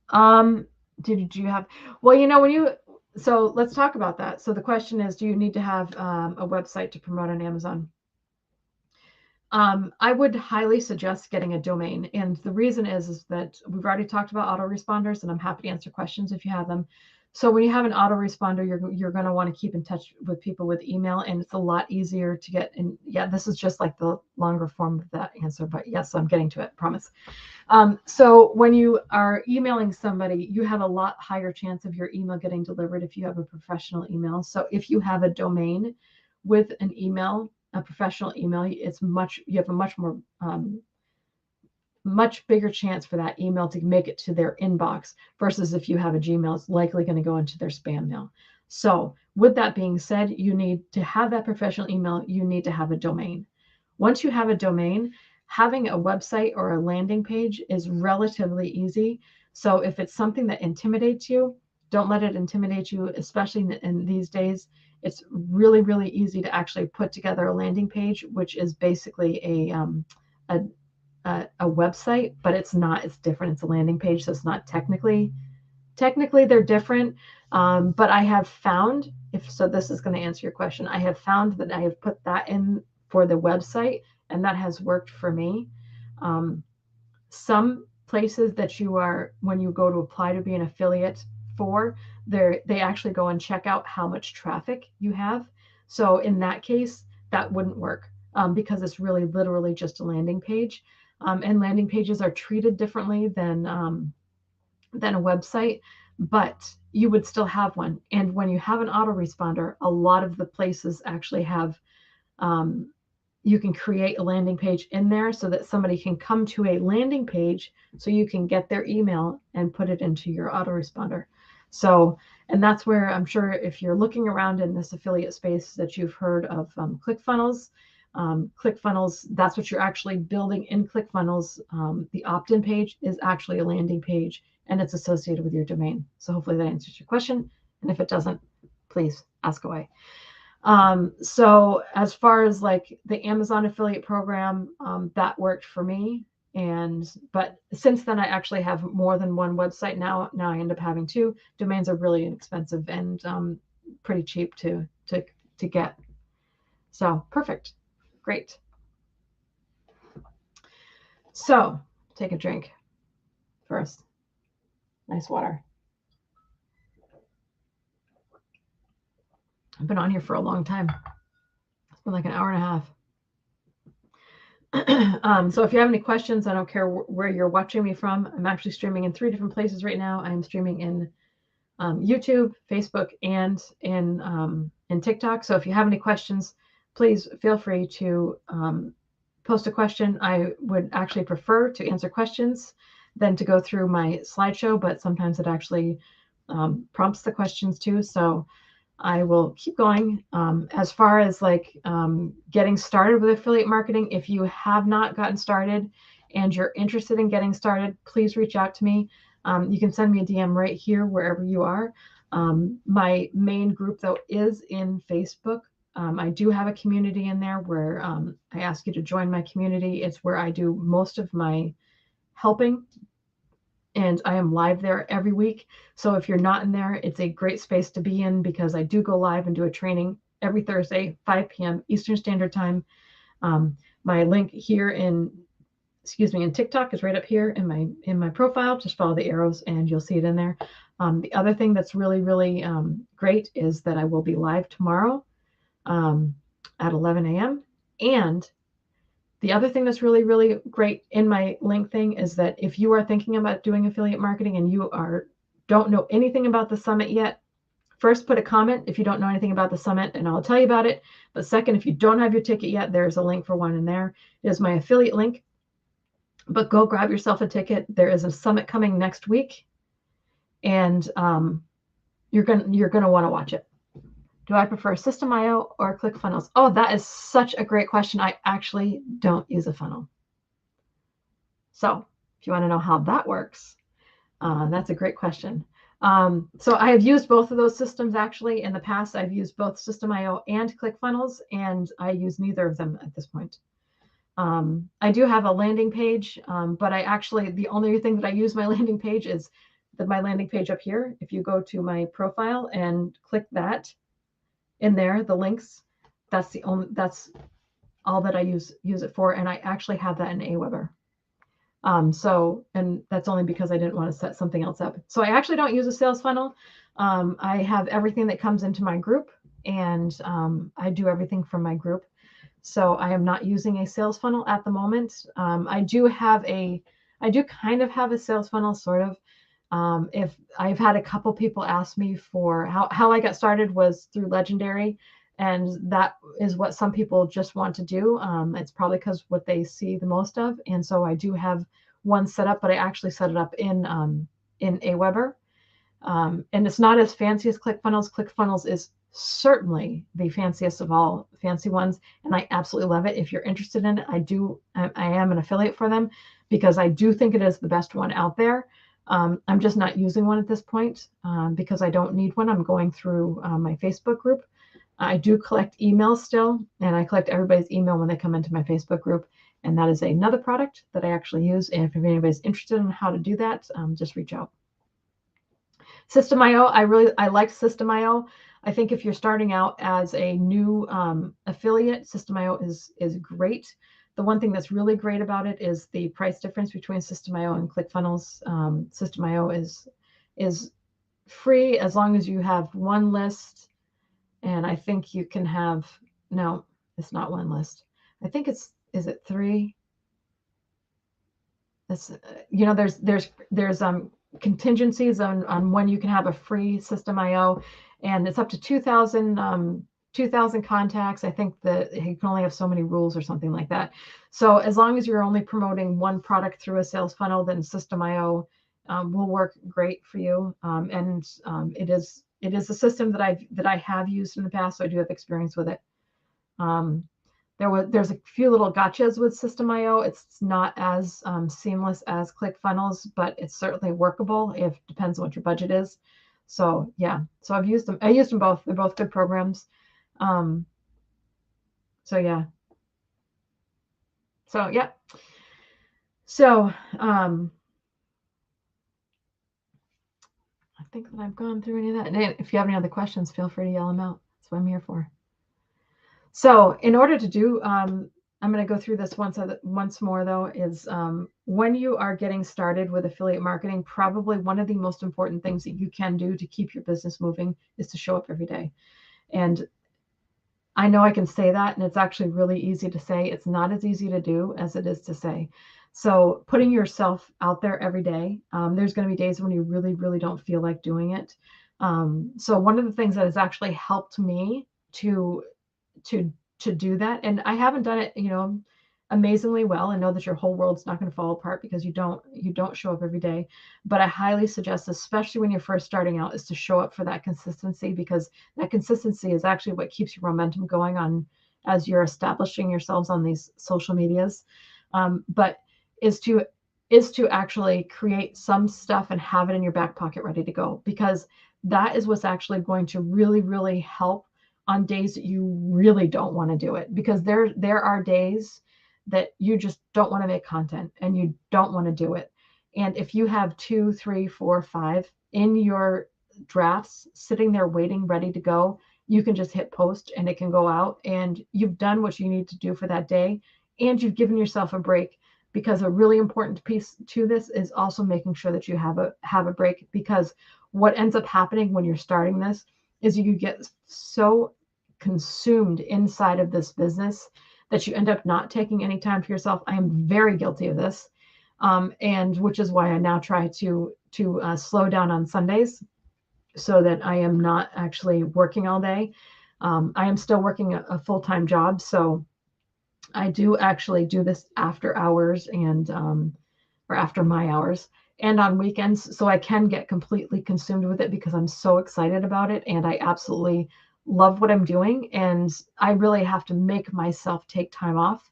Um, did you have? Well, so let's talk about that. So the question is, do you need to have a website to promote on Amazon? I would highly suggest getting a domain, and the reason is that we've already talked about autoresponders, and I'm happy to answer questions if you have them. So when you have an autoresponder, you're going to want to keep in touch with people with email, and it's a lot easier to get. And yeah, this is just like the longer form of that answer, but yes, I'm getting to it, promise. So when you are emailing somebody, you have a lot higher chance of your email getting delivered if you have a professional email. So if you have a domain with an email, a professional email, you have a much bigger chance for that email to make it to their inbox versus if you have a Gmail, it's likely going to go into their spam mail. So with that being said, you need to have that professional email. You need to have a domain. Once you have a domain, having a website or a landing page is relatively easy. So if it's something that intimidates you, don't let it intimidate you, especially in these days. It's really, really easy to actually put together a landing page, which is basically a website, but it's not. It's different. It's a landing page, so it's not technically they're different. But I have found, if so, this is going to answer your question. I have found that I have put that in for the website, and that has worked for me. Some places that when you go to apply to be an affiliate for, they actually go and check out how much traffic you have. So in that case, that wouldn't work because it's really literally just a landing page. And landing pages are treated differently than a website, but you would still have one. And when you have an autoresponder, a lot of the places actually have you can create a landing page in there so that somebody can come to a landing page so you can get their email and put it into your autoresponder. So, and that's where I'm sure if you're looking around in this affiliate space that you've heard of ClickFunnels. ClickFunnels, that's what you're actually building in ClickFunnels. The opt-in page is actually a landing page and it's associated with your domain. So hopefully that answers your question. And if it doesn't, please ask away. So as far as like the Amazon affiliate program, that worked for me. But since then I actually have more than one website now. Now I end up having 2. Domains are really inexpensive and pretty cheap to get. So perfect. Great. So take a drink first. Nice water. I've been on here for a long time. It's been like an hour and a half. So if you have any questions, I don't care where you're watching me from. I'm actually streaming in 3 different places right now. I'm streaming in YouTube, Facebook, and in TikTok. So if you have any questions, please feel free to post a question. I would actually prefer to answer questions than to go through my slideshow, but sometimes it actually prompts the questions too. So I will keep going. As far as like getting started with affiliate marketing, if you have not gotten started and you're interested in getting started, please reach out to me. You can send me a DM right here, wherever you are. My main group, though, is in Facebook. I do have a community in there where I ask you to join my community. It's where I do most of my helping. And I am live there every week. So if you're not in there, it's a great space to be in because I do go live and do a training every Thursday, 5 p.m. Eastern Standard Time. My link here in TikTok is right up here in my profile. Just follow the arrows and you'll see it in there. The other thing that's really, really great is that I will be live tomorrow at 11 a.m. And the other thing that's really, really great in my link thing is that if you are thinking about doing affiliate marketing and you don't know anything about the summit yet, First, put a comment if you don't know anything about the summit, and I'll tell you about it. But second, if you don't have your ticket yet, there's a link for one in there. It is my affiliate link. But go grab yourself a ticket. There is a summit coming next week, and you're gonna want to watch it. Do I prefer System.io or ClickFunnels? Oh, that is such a great question. I actually don't use a funnel. So if you want to know how that works, that's a great question. So I have used both of those systems actually in the past. I've used both System.io and ClickFunnels, and I use neither of them at this point. I do have a landing page, but the only thing that I use my landing page is my landing page up here. If you go to my profile and click that in there, the links, that's all that I use it for. And I actually have that in Aweber. And that's only because I didn't want to set something else up. So I actually don't use a sales funnel. I have everything that comes into my group, and I do everything from my group. So I am not using a sales funnel at the moment. I do kind of have a sales funnel, sort of. If I've had a couple people ask me for how I got started was through Legendary, and that is what some people just want to do. It's probably because what they see the most of, and so I do have one set up, but I actually set it up in Aweber, and it's not as fancy as ClickFunnels. ClickFunnels is certainly the fanciest of all fancy ones, and I absolutely love it. If you're interested in it, I am an affiliate for them because I do think it is the best one out there. I'm just not using one at this point because I don't need one. I'm going through my Facebook group. I do collect emails still, and I collect everybody's email when they come into my Facebook group, and that is another product that I actually use. And if anybody's interested in how to do that, just reach out. System.io, I like System.io. I think if you're starting out as a new affiliate, System.io is great. The one thing that's really great about it is the price difference between System.io and ClickFunnels. System.io is free as long as you have one list, and I think you can have, no, it's not one list. I think is it three? It's, there's contingencies on when you can have a free System.io, and it's up to 2,000 contacts. I think that you can only have so many rules or something like that. So as long as you're only promoting one product through a sales funnel, then System.io will work great for you. It is a system that I have used in the past, so I do have experience with it. There's a few little gotchas with System.io. It's not as seamless as ClickFunnels, but it's certainly workable. It depends on what your budget is. So yeah, so I've used them. I used them both. They're both good programs. So yeah. So yeah. So I think that I've gone through any of that. And if you have any other questions, feel free to yell them out. That's what I'm here for. So in order to do, I'm going to go through this once more though, is when you are getting started with affiliate marketing, probably one of the most important things that you can do to keep your business moving is to show up every day. And I know I can say that, and it's actually really easy to say. It's not as easy to do as it is to say. So putting yourself out there every day, there's going to be days when you really, really don't feel like doing it. So one of the things that has actually helped me to do that, and I haven't done it, amazingly well, and know that your whole world's not going to fall apart because you don't show up every day. But I highly suggest, especially when you're first starting out, is to show up for that consistency, because that consistency is actually what keeps your momentum going on as you're establishing yourselves on these social medias. But is to actually create some stuff and have it in your back pocket ready to go, because that is what's actually going to really, really help on days that you really don't want to do it, because there are days that you just don't want to make content and you don't want to do it. And if you have 2, 3, 4, 5 in your drafts sitting there waiting, ready to go, you can just hit post and it can go out, and you've done what you need to do for that day, and you've given yourself a break. Because a really important piece to this is also making sure that you have a break, because what ends up happening when you're starting this is you get so consumed inside of this business that you end up not taking any time for yourself. I am very guilty of this, and which is why I now try to slow down on Sundays. so that I am not actually working all day. I am still working a full-time job, so I do actually do this after hours and or after my hours and on weekends, so I can get completely consumed with it because I'm so excited about it and I absolutely love what I'm doing, and I really have to make myself take time off.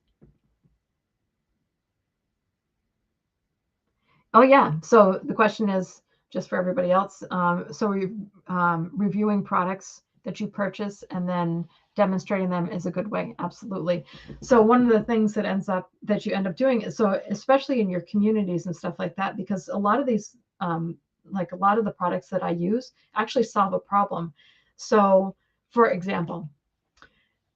Oh yeah. So the question is, just for everybody else. Reviewing products that you purchase and then demonstrating them is a good way. Absolutely. So one of the things that you end up doing is, so especially in your communities and stuff like that, because a lot of these, like a lot of the products that I use actually solve a problem. So for example,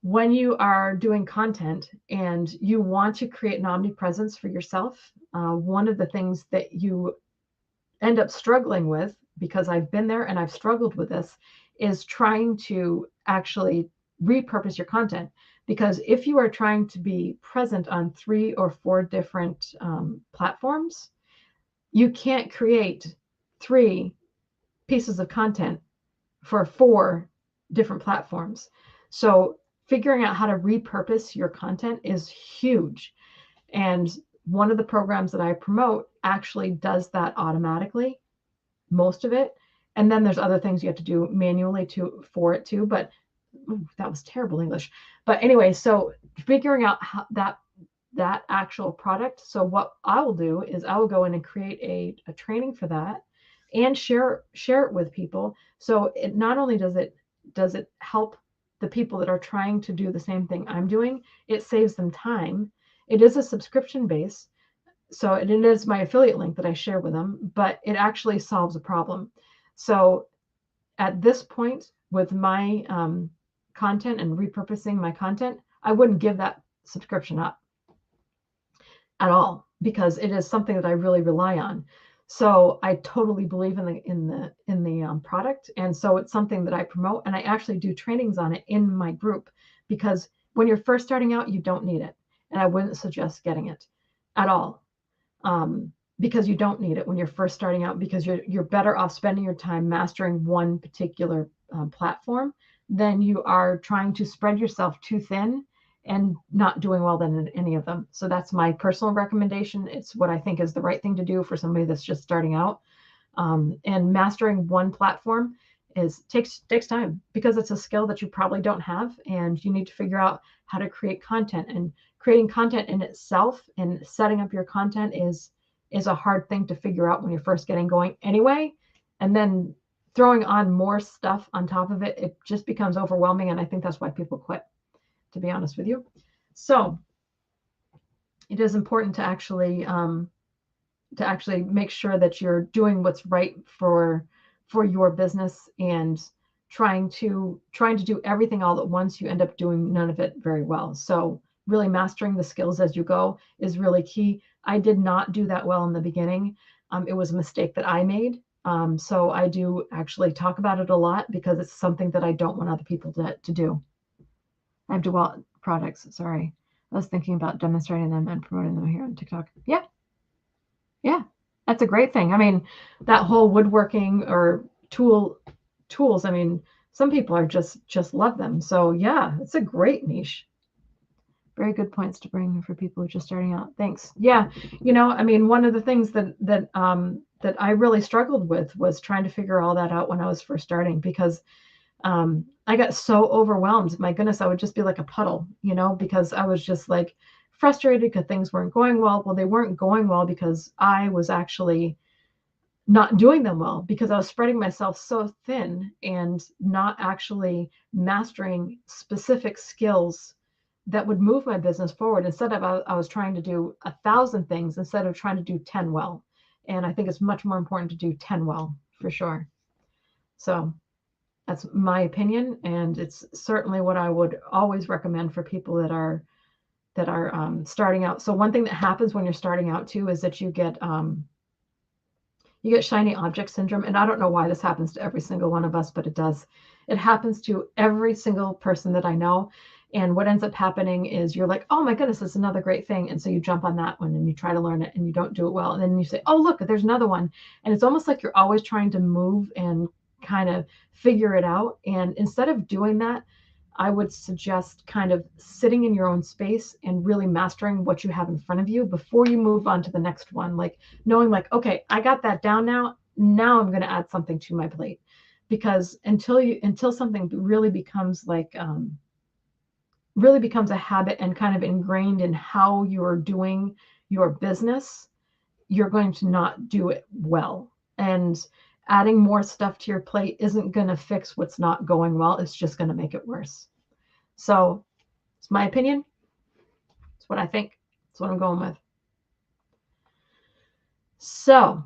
when you are doing content and you want to create an omnipresence for yourself, one of the things that you end up struggling with, because I've been there and I've struggled with this, is trying to actually repurpose your content. Because if you are trying to be present on 3 or 4 different platforms, you can't create 3 pieces of content for 4 different platforms. So figuring out how to repurpose your content is huge. And one of the programs that I promote actually does that automatically, most of it. And then there's other things you have to do manually for it too. But ooh, that was terrible English. But anyway, so figuring out how that actual product. So what I will do is I will go in and create a training for that and share it with people. So it not only does it help the people that are trying to do the same thing I'm doing, it saves them time. It is a subscription base, so it is my affiliate link that I share with them, but it actually solves a problem. So at this point with my content and repurposing my content, I wouldn't give that subscription up at all because it is something that I really rely on. So I totally believe in the product, and so it's something that I promote, and I actually do trainings on it in my group, because when you're first starting out, you don't need it, and I wouldn't suggest getting it at all, because you don't need it when you're first starting out, because you're better off spending your time mastering one particular platform than you are trying to spread yourself too thin and not doing well then in any of them. So that's my personal recommendation. It's what I think is the right thing to do for somebody that's just starting out. And mastering one platform takes time, because it's a skill that you probably don't have, and you need to figure out how to create content. And creating content in itself and setting up your content is a hard thing to figure out when you're first getting going anyway. And then throwing on more stuff on top of it, it just becomes overwhelming. And I think that's why people quit, to be honest with you. So it is important to actually make sure that you're doing what's right for your business, and trying to do everything all at once. You end up doing none of it very well. So really mastering the skills as you go is really key. I did not do that well in the beginning. It was a mistake that I made. So I do actually talk about it a lot because it's something that I don't want other people to do. I have DeWalt products. Sorry. I was thinking about demonstrating them and promoting them here on TikTok. Yeah. Yeah. That's a great thing. I mean, that whole woodworking or tools, I mean, some people are just love them. So yeah, it's a great niche. Very good points to bring for people who are just starting out. Thanks. Yeah. I mean, one of the things that I really struggled with was trying to figure all that out when I was first starting, because I got so overwhelmed. My goodness, I would just be like a puddle, because I was just like frustrated because things weren't going well. Well, they weren't going well because I was actually not doing them well, because I was spreading myself so thin and not actually mastering specific skills that would move my business forward. Instead of, I was trying to do 1,000 things instead of trying to do 10 well. And I think it's much more important to do 10 well, for sure. So that's my opinion, and it's certainly what I would always recommend for people that are starting out. So one thing that happens when you're starting out too is that you get shiny object syndrome, and I don't know why this happens to every single one of us, but it does. It happens to every single person that I know. And what ends up happening is you're like, oh my goodness, it's another great thing. And so you jump on that one and you try to learn it and you don't do it well. And then you say, oh, look, there's another one. And it's almost like you're always trying to move and kind of figure it out. And instead of doing that, I would suggest kind of sitting in your own space and really mastering what you have in front of you before you move on to the next one. Like knowing like, okay, I got that down now. Now I'm going to add something to my plate. Because until something really becomes like really becomes a habit and kind of ingrained in how you're doing your business, you're going to not do it well. And adding more stuff to your plate isn't going to fix what's not going well. It's just going to make it worse. So it's my opinion. It's what I think. It's what I'm going with. So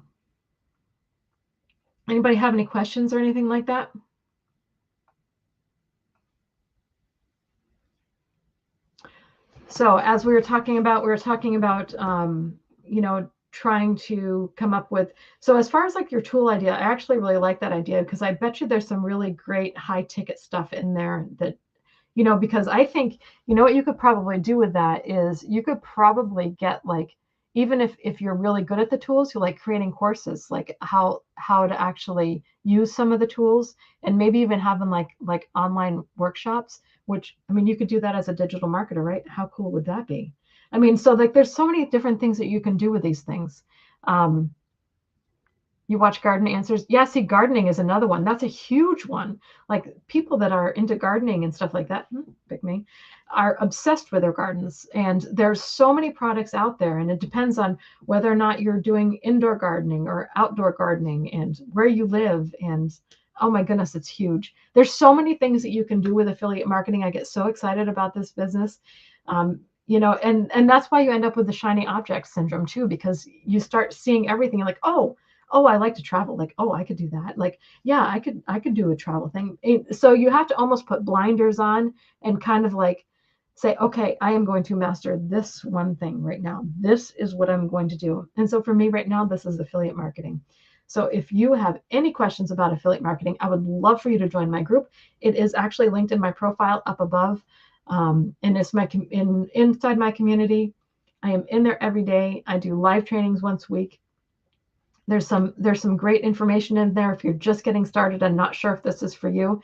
anybody have any questions or anything like that? So as we were talking about, trying to come up with, so as far as like your tool idea, I actually really like that idea because I bet you there's some really great high ticket stuff in there that, because I think, what you could probably do with that is you could probably get like, even if you're really good at the tools, you like creating courses, like how to actually use some of the tools, and maybe even having like online workshops, which, I mean, you could do that as a digital marketer, right? How cool would that be? I mean, so like there's so many different things that you can do with these things. You watch Garden Answers. Yeah, see, gardening is another one. That's a huge one. Like people that are into gardening and stuff like that, pick me, are obsessed with their gardens. And there's so many products out there. And it depends on whether or not you're doing indoor gardening or outdoor gardening and where you live. And oh my goodness, it's huge. There's so many things that you can do with affiliate marketing. I get so excited about this business. And that's why you end up with the shiny object syndrome too, because you start seeing everything like, oh, I like to travel. Like, oh, I could do that. Like, yeah, I could do a travel thing. So you have to almost put blinders on and kind of like say, okay, I am going to master this one thing right now. This is what I'm going to do. And so for me right now, this is affiliate marketing. So if you have any questions about affiliate marketing, I would love for you to join my group. It is actually linked in my profile up above. And it's inside my community. I am in there every day. I do live trainings once a week. There's some great information in there. If you're just getting started and not sure if this is for you,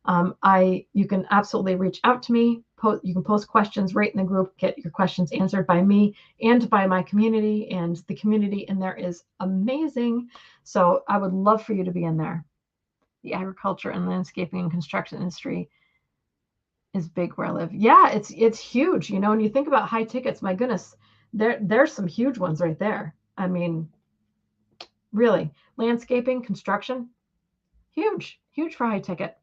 you can absolutely reach out to me. You can post questions right in the group, get your questions answered by me and by my community. And the community in there is amazing. So I would love for you to be in there. The agriculture and landscaping and construction industry is big where I live. Yeah, it's huge. When you think about high tickets, my goodness, there's some huge ones right there. I mean, really, landscaping, construction, huge for high ticket.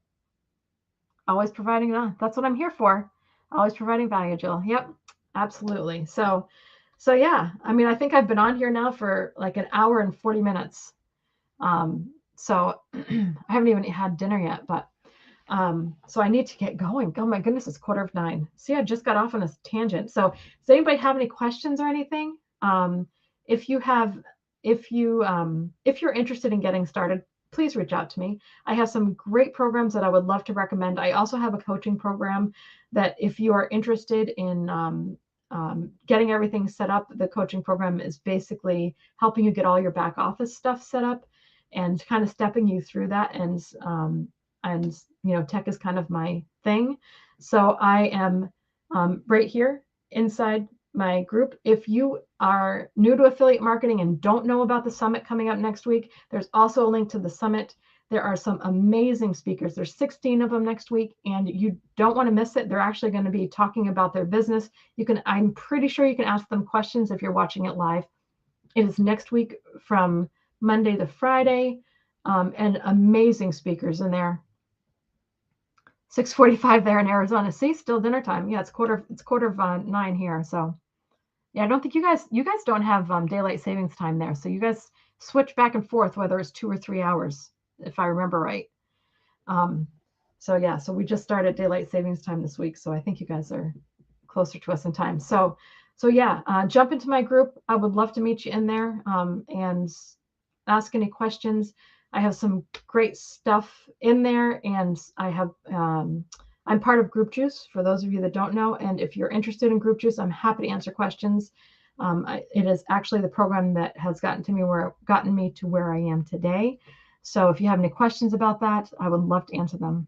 Always providing that. That's what I'm here for. Always providing value, Jill. Yep, absolutely. So yeah, I mean, I think I've been on here now for like an hour and 40 minutes. So I haven't even had dinner yet, but so I need to get going. Oh my goodness, it's 9:15. See, I just got off on a tangent. So does anybody have any questions or anything? If you're interested in getting started, please reach out to me. I have some great programs that I would love to recommend. I also have a coaching program that if you are interested in getting everything set up, the coaching program is basically helping you get all your back office stuff set up and kind of stepping you through that. And tech is kind of my thing. So I am right here inside my group. If you are new to affiliate marketing and don't know about the summit coming up next week, there's also a link to the summit. There are some amazing speakers. There's 16 of them next week, and you don't want to miss it. They're actually going to be talking about their business. I'm pretty sure you can ask them questions if you're watching it live. It is next week from Monday to Friday, and amazing speakers in there. 6:45 there in Arizona. See, still dinner time. Yeah, it's quarter of 9 here. So yeah, I don't think you guys don't have daylight savings time there. So you guys switch back and forth, whether it's 2 or 3 hours, if I remember right. So yeah, so we just started daylight savings time this week. So I think you guys are closer to us in time. So yeah, jump into my group. I would love to meet you in there and ask any questions. I have some great stuff in there, and I'm part of Group Juice, for those of you that don't know. And if you're interested in Group Juice, I'm happy to answer questions. It is actually the program that has gotten me to where I am today. So if you have any questions about that, I would love to answer them.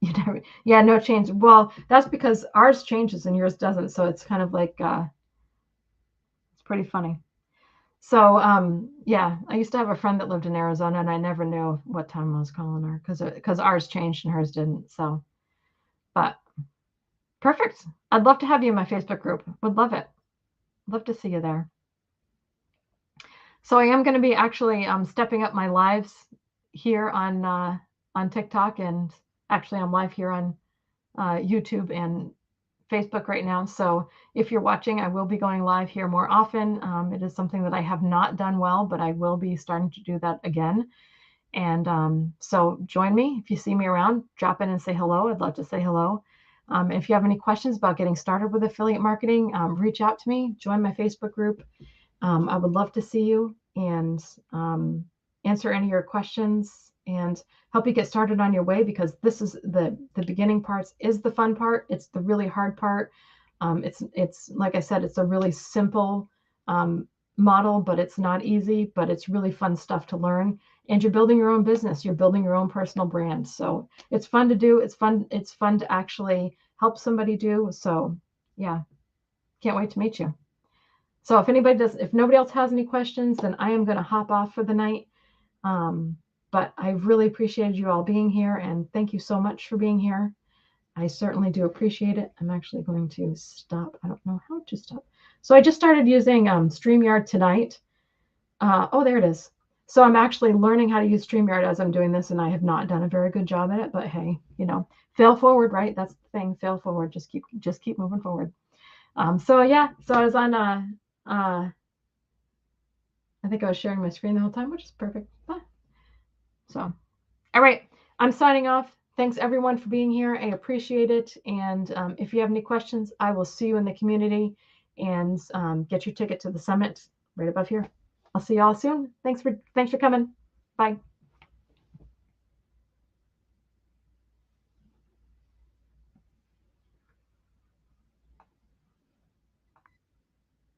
You never, yeah, no change. Well, that's because ours changes and yours doesn't. So it's kind of like, it's pretty funny. So, yeah, I used to have a friend that lived in Arizona, and I never knew what time I was calling her because ours changed and hers didn't. So, but perfect. I'd love to have you in my Facebook group. Would love it. Love to see you there. So I am going to be actually stepping up my lives here on TikTok, and actually I'm live here on YouTube and Facebook right now. So if you're watching, I will be going live here more often. It is something that I have not done well, but I will be starting to do that again. And so join me. If you see me around, drop in and say hello. I'd love to say hello. If you have any questions about getting started with affiliate marketing, reach out to me, join my Facebook group. I would love to see you and answer any of your questions and help you get started on your way, because this is the beginning parts is the fun part. It's the really hard part. It's like I said, it's a really simple model, but it's not easy, but it's really fun stuff to learn. And you're building your own business. You're building your own personal brand. So it's fun to do. It's fun. It's fun to actually help somebody do. So yeah, can't wait to meet you. So if nobody else has any questions, then I am going to hop off for the night. But I really appreciated you all being here, and thank you so much for being here. I certainly do appreciate it. I'm actually going to stop. I don't know how to stop. So I just started using StreamYard tonight. Oh, there it is. So I'm actually learning how to use StreamYard as I'm doing this, and I have not done a very good job at it. But hey, fail forward, right? That's the thing. Fail forward. Just keep moving forward. So yeah. So I was on I think I was sharing my screen the whole time, which is perfect. So, all right, I'm signing off. Thanks everyone for being here. I appreciate it. And if you have any questions, I will see you in the community, and get your ticket to the summit right above here. I'll see you all soon. Thanks for coming. Bye.